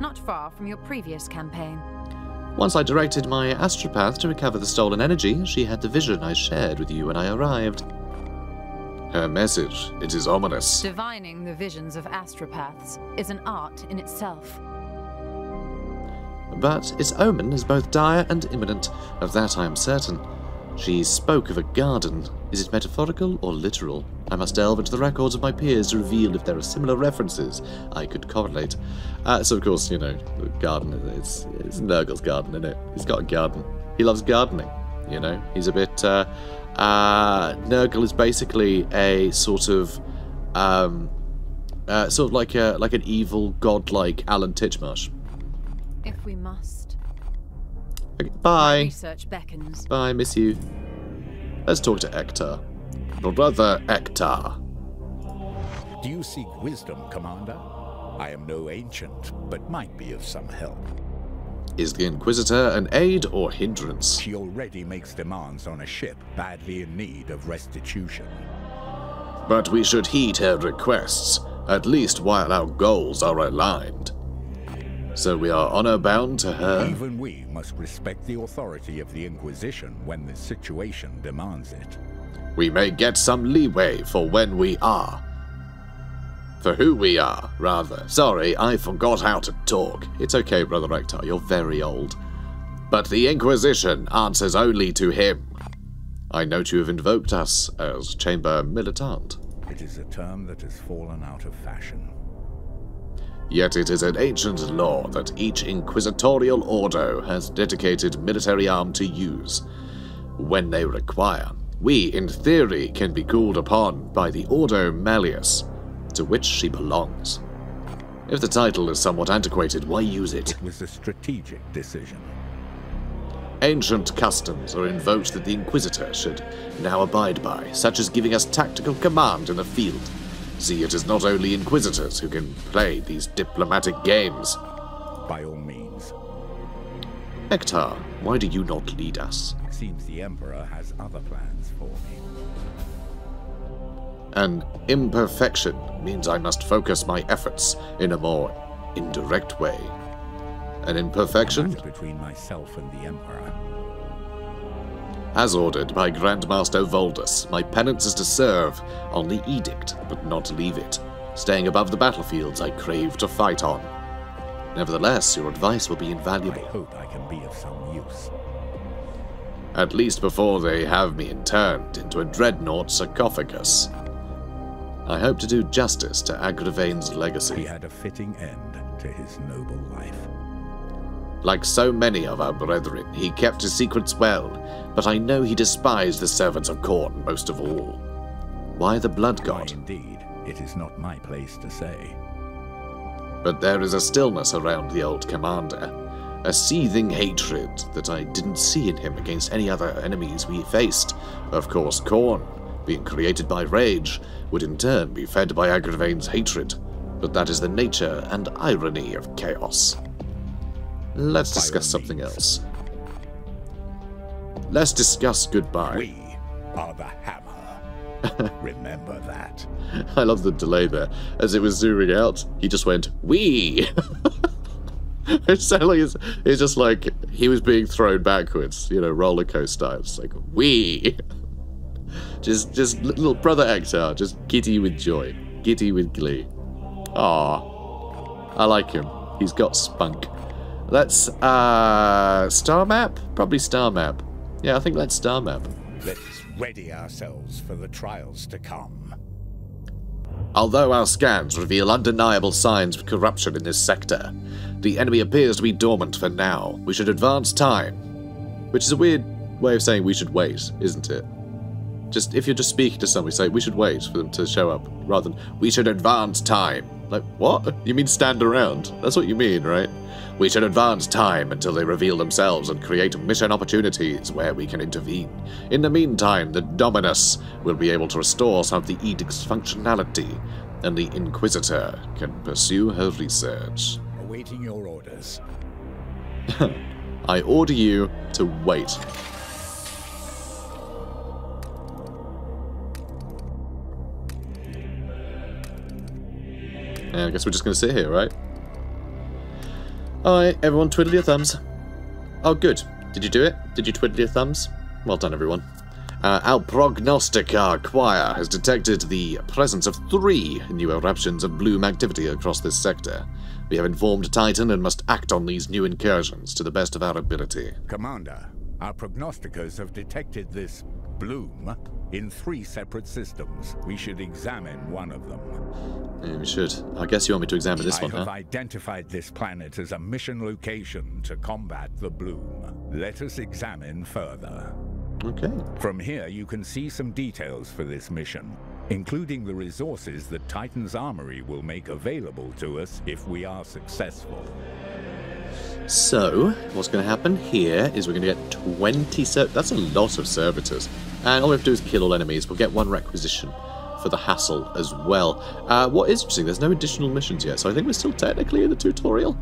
not far from your previous campaign. Once I directed my astropath to recover the stolen energy, she had the vision I shared with you when I arrived. Her message, it is ominous. Divining the visions of astropaths is an art in itself. But its omen is both dire and imminent, of that I am certain. She spoke of a garden. Is it metaphorical or literal? I must delve into the records of my peers to reveal if there are similar references I could correlate. So of course, the garden, it's Nurgle's garden, isn't it? He's got a garden. He loves gardening, He's a bit, Nurgle is basically a sort of like an evil, godlike Alan Titchmarsh. If we must. Okay, bye. Research beckons. Bye, miss you. Let's talk to Ektar. Brother Ektar. Do you seek wisdom, Commander? I am no ancient, but might be of some help. Is the Inquisitor an aid or hindrance? She already makes demands on a ship badly in need of restitution. But we should heed her requests, at least while our goals are aligned. So we are honor-bound to her? Even we must respect the authority of the Inquisition when the situation demands it. We may get some leeway for when we are. For who we are, rather. Sorry, I forgot how to talk. It's okay, Brother Rector, you're very old. But the Inquisition answers only to him. I note you have invoked us as Chamber Militant. It is a term that has fallen out of fashion. Yet it is an ancient law that each inquisitorial ordo has dedicated military arm to use when they require. We, in theory, can be called upon by the Ordo Malleus, to which she belongs. If the title is somewhat antiquated, why use it? It was a strategic decision. Ancient customs are invoked that the Inquisitor should now abide by, such as giving us tactical command in the field. See, it is not only Inquisitors who can play these diplomatic games. By all means. Hector, why do you not lead us? It seems the Emperor has other plans for me. An imperfection means I must focus my efforts in a more indirect way. An imperfection? That's between myself and the Emperor. As ordered by Grandmaster Voldus, my penance is to serve on the edict, but not leave it, staying above the battlefields I crave to fight on. Nevertheless, your advice will be invaluable. I hope I can be of some use. At least before they have me interned into a dreadnought sarcophagus. I hope to do justice to Agravain's legacy. He had a fitting end to his noble life. Like so many of our brethren, he kept his secrets well, but I know he despised the servants of Khorne most of all. Why the Blood God? Why, indeed, it is not my place to say. But there is a stillness around the old commander, a seething hatred that I didn't see in him against any other enemies we faced. Of course, Khorne, being created by rage, would in turn be fed by Agravain's hatred, but that is the nature and irony of chaos. Let's discuss something else. Let's discuss goodbye. We are the Hammer. Remember that. I love the delay there. As it was zooming out, he just went, "We." It sounded like it's just like he was being thrown backwards, you know, roller coaster style. It's like, "We." Just little brother Hector, just giddy with joy, giddy with glee. Aww. I like him. He's got spunk. Let's, star map? Probably star map. Yeah, I think let's star map. Let's ready ourselves for the trials to come. Although our scans reveal undeniable signs of corruption in this sector, the enemy appears to be dormant for now. We should advance time. Which is a weird way of saying we should wait, isn't it? Just, if you're just speaking to somebody, say, we should wait for them to show up, rather than, we should advance time. Like, what? You mean stand around? That's what you mean, right? We should advance time until they reveal themselves and create mission opportunities where we can intervene. In the meantime, the Dominus will be able to restore some of the Edict's functionality, and the Inquisitor can pursue her research. Awaiting your orders. I order you to wait. And I guess we're just going to sit here, right? Alright, everyone twiddle your thumbs. Oh, good. Did you do it? Did you twiddle your thumbs? Well done, everyone. Our prognostica choir has detected the presence of 3 new eruptions of bloom activity across this sector. We have informed Titan and must act on these new incursions to the best of our ability. Commander, our prognosticators have detected this bloom in 3 separate systems. We should examine one of them. Yeah, we should. I guess you want me to examine this one, huh? I have identified this planet as a mission location to combat the bloom. Let us examine further. Okay. From here, you can see some details for this mission, including the resources that Titan's armory will make available to us if we are successful. So, what's going to happen here is we're going to get 20... That's a lot of servitors. And all we have to do is kill all enemies. We'll get 1 requisition for the hassle as well. What is interesting, there's no additional missions yet, so I think we're still technically in the tutorial.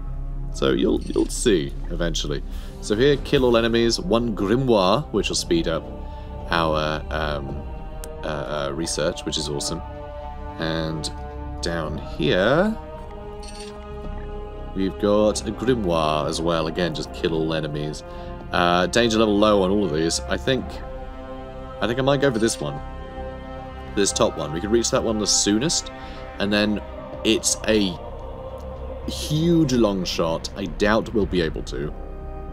So you'll see eventually. So here, kill all enemies, 1 grimoire, which will speed up our research, which is awesome. And down here, We've got a Grimoire as well. Again, just kill all enemies. Danger level low on all of these. I think I might go for this one. This top one. We could reach that one the soonest. And then it's a huge long shot. I doubt we'll be able to.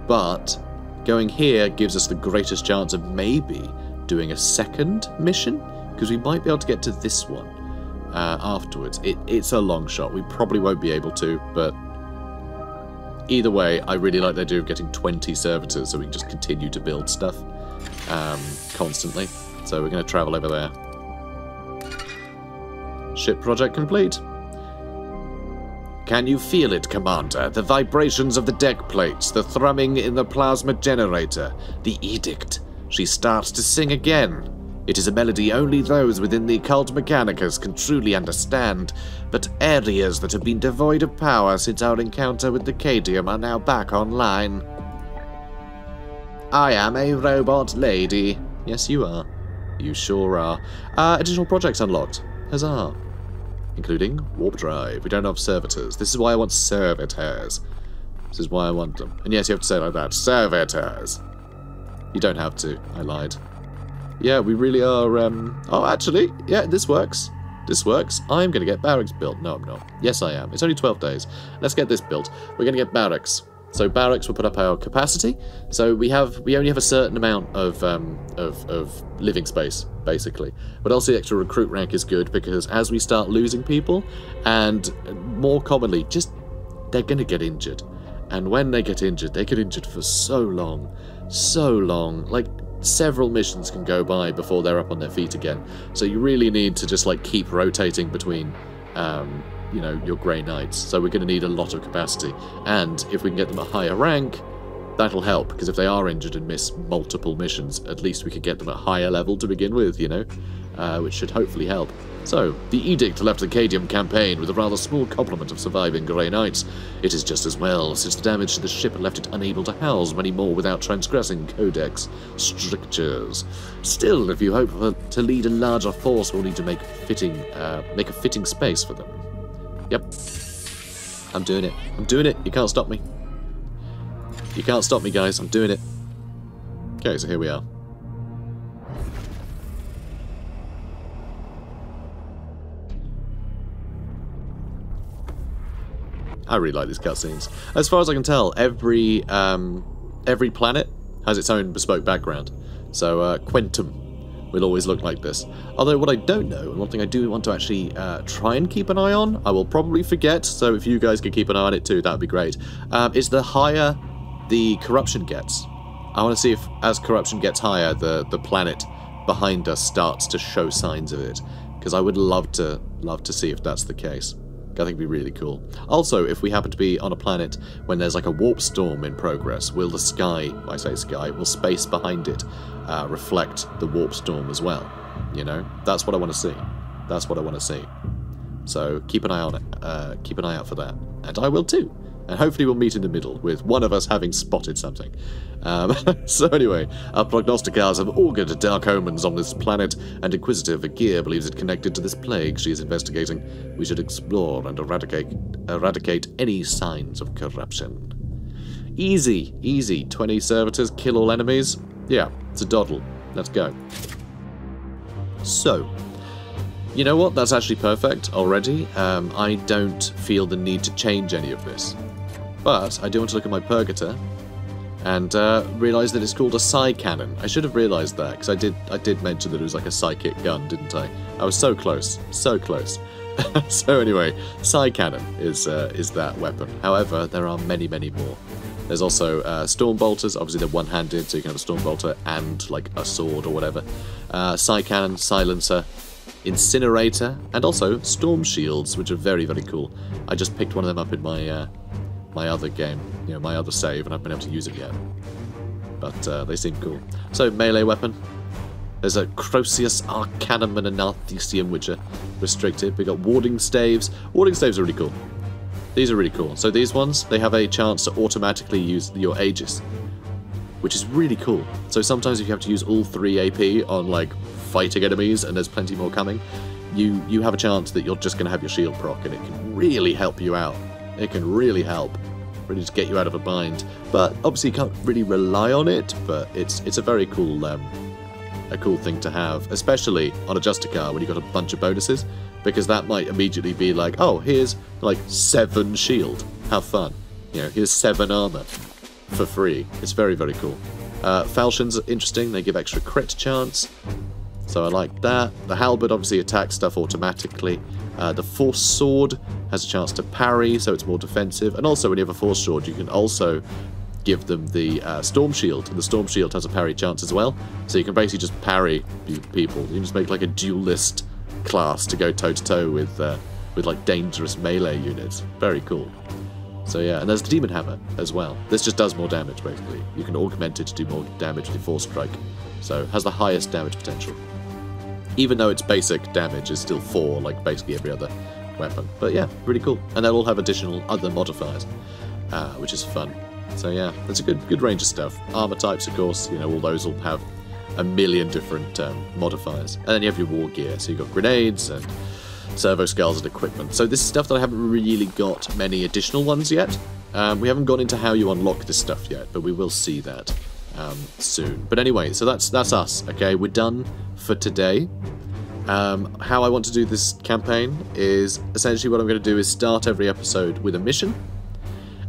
But going here gives us the greatest chance of maybe doing a second mission. Because we might be able to get to this one afterwards. It's a long shot. We probably won't be able to, but either way, I really like the idea of getting 20 servitors so we can just continue to build stuff constantly. So we're going to travel over there. Ship project complete. Can you feel it, Commander? The vibrations of the deck plates, the thrumming in the plasma generator, the edict. She starts to sing again. It is a melody only those within the occult mechanicus can truly understand, but areas that have been devoid of power since our encounter with the Cadium are now back online. I am a robot lady. Yes, you are. You sure are. Additional projects unlocked. Huzzah. Including warp drive. We don't have servitors. This is why I want servitors. This is why I want them. And yes, you have to say it like that. Servitors. You don't have to. I lied. Yeah, we really are, oh, actually, yeah, this works. This works. I'm going to get Barracks built. No, I'm not. Yes, I am. It's only 12 days. Let's get this built. We're going to get Barracks. So Barracks will put up our capacity. So we only have a certain amount of living space, basically. But also the extra recruit rank is good because as we start losing people, and more commonly, just, they're going to get injured. And when they get injured for so long. So long. Like, several missions can go by before they're up on their feet again. So you really need to just like keep rotating between, you know, your Grey Knights. So we're going to need a lot of capacity. And if we can get them a higher rank, that'll help. Because if they are injured and miss multiple missions, at least we could get them at higher level to begin with, you know, which should hopefully help. So, the Edict left the Cadium campaign with a rather small complement of surviving Grey Knights. It is just as well, since the damage to the ship left it unable to house many more without transgressing Codex strictures. Still, if you hope to lead a larger force, we'll need to make a fitting space for them. Yep. I'm doing it. I'm doing it. You can't stop me. You can't stop me, guys. I'm doing it. Okay, so here we are. I really like these cutscenes. As far as I can tell, every planet has its own bespoke background. So Quantum will always look like this. Although what I don't know, and one thing I do want to actually try and keep an eye on, I will probably forget, so if you guys could keep an eye on it too, that would be great, is the higher the corruption gets. I want to see if, as corruption gets higher, the planet behind us starts to show signs of it. Because I would love to see if that's the case. I think it'd be really cool. Also, if we happen to be on a planet when there's like a warp storm in progress, will the sky, I say sky, will space behind it reflect the warp storm as well? You know, that's what I want to see. That's what I want to see. So keep an eye on it. Keep an eye out for that, and I will too. And hopefully we'll meet in the middle, with one of us having spotted something. So anyway, our prognosticars have augured dark omens on this planet, and Inquisitive Agir believes it connected to this plague she is investigating. We should explore and eradicate any signs of corruption. Easy, easy. 20 servitors, kill all enemies. Yeah, it's a doddle. Let's go. So, you know what? That's actually perfect already. I don't feel the need to change any of this. But I do want to look at my Purgator and realise that it's called a Psi Cannon. I should have realised that, because I did mention that it was like a psychic gun, didn't I? I was so close, so close. So anyway, Psi Cannon is that weapon. However, there are many, many more. There's also Storm Bolters. Obviously they're one-handed, so you can have a Storm Bolter and like a sword or whatever. Psi Cannon, Silencer, Incinerator, and also Storm Shields, which are very, very cool. I just picked one of them up in my my other game, you know, my other save, and I've been able to use it yet. But they seem cool. So, melee weapon. There's a Croceus Arcanum and a Narthesium, which are restricted. We got Warding Staves. Warding Staves are really cool. These are really cool. So these ones, they have a chance to automatically use your Aegis, which is really cool. So sometimes if you have to use all 3 AP on, like, fighting enemies, and there's plenty more coming, you have a chance that you're just going to have your shield proc, and it can really help you out It can really help. Really just get you out of a bind. But obviously you can't really rely on it, but it's a very cool thing to have, especially on a Justicar when you've got a bunch of bonuses, because that might immediately be like, oh, here's like 7 shield. Have fun. You know, here's 7 armor for free. It's very, very cool. Falchions are interesting. They give extra crit chance, so I like that. The halberd obviously attacks stuff automatically. The force sword has a chance to parry, so it's more defensive. And also when you have a force sword, you can also give them the storm shield, and the storm shield has a parry chance as well, so you can basically just parry people. You can just make like a duelist class to go toe-to-toe with like dangerous melee units. Very cool. So yeah, and there's the demon hammer as well. This just does more damage basically. You can augment it to do more damage with your force strike, so it has the highest damage potential. Even though its basic damage is still 4, like basically every other weapon. But yeah, really cool. And they'll all have additional other modifiers, which is fun. So yeah, that's a good range of stuff. Armor types, of course, you know, all those will have a million different modifiers. And then you have your war gear, so you've got grenades and servo skulls and equipment. So this is stuff that I haven't really got many additional ones yet. We haven't gone into how you unlock this stuff yet, but we will see that soon. But anyway, so that's us, okay? We're done for today. How I want to do this campaign is essentially what I'm going to do is start every episode with a mission.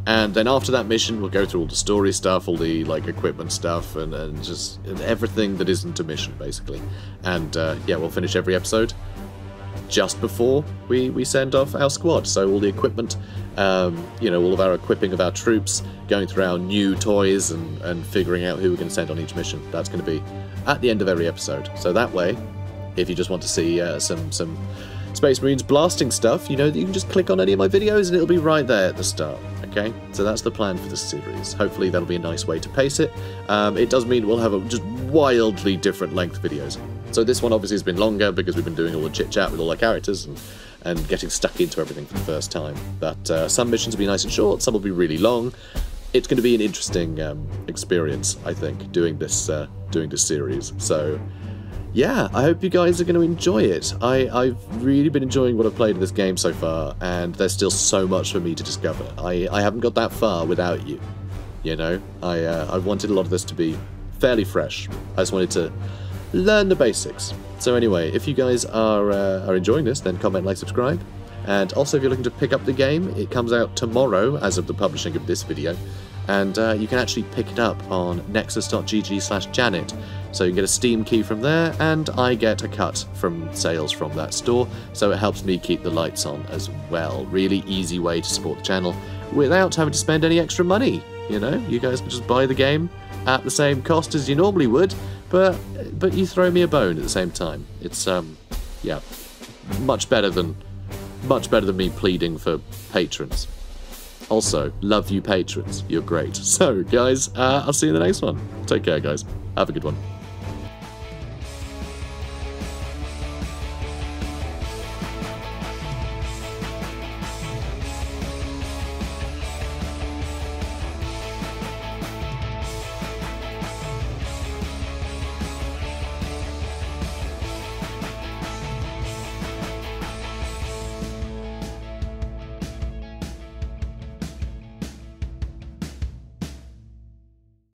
And then after that mission, we'll go through all the story stuff, all the like equipment stuff, and just everything that isn't a mission, basically. And yeah, we'll finish every episode just before we send off our squad. So all the equipment, you know, all of our equipping of our troops, going through our new toys, and figuring out who we're going to send on each mission. That's going to be at the end of every episode. So that way, if you just want to see some Space Marines blasting stuff, you know, you can just click on any of my videos and it'll be right there at the start. Okay, so that's the plan for this series. Hopefully that'll be a nice way to pace it. It does mean we'll have just wildly different length videos. So this one obviously has been longer because we've been doing all the chit-chat with all our characters and getting stuck into everything for the first time. But some missions will be nice and short, some will be really long. It's going to be an interesting experience, I think, doing this series. So yeah, I hope you guys are going to enjoy it. I've really been enjoying what I've played in this game so far, and there's still so much for me to discover. I haven't got that far without you, you know? I wanted a lot of this to be fairly fresh. I just wanted to learn the basics. So anyway, if you guys are enjoying this, then comment, like, subscribe. And also, if you're looking to pick up the game, it comes out tomorrow as of the publishing of this video. And you can actually pick it up on nexus.gg/Janet. So you can get a Steam key from there, and I get a cut from sales from that store, so it helps me keep the lights on as well. Really easy way to support the channel without having to spend any extra money, you know? You guys can just buy the game at the same cost as you normally would, but you throw me a bone at the same time. It's, yeah, much better than me pleading for patrons. Also, love you patrons, you're great. So, guys, I'll see you in the next one. Take care, guys. Have a good one.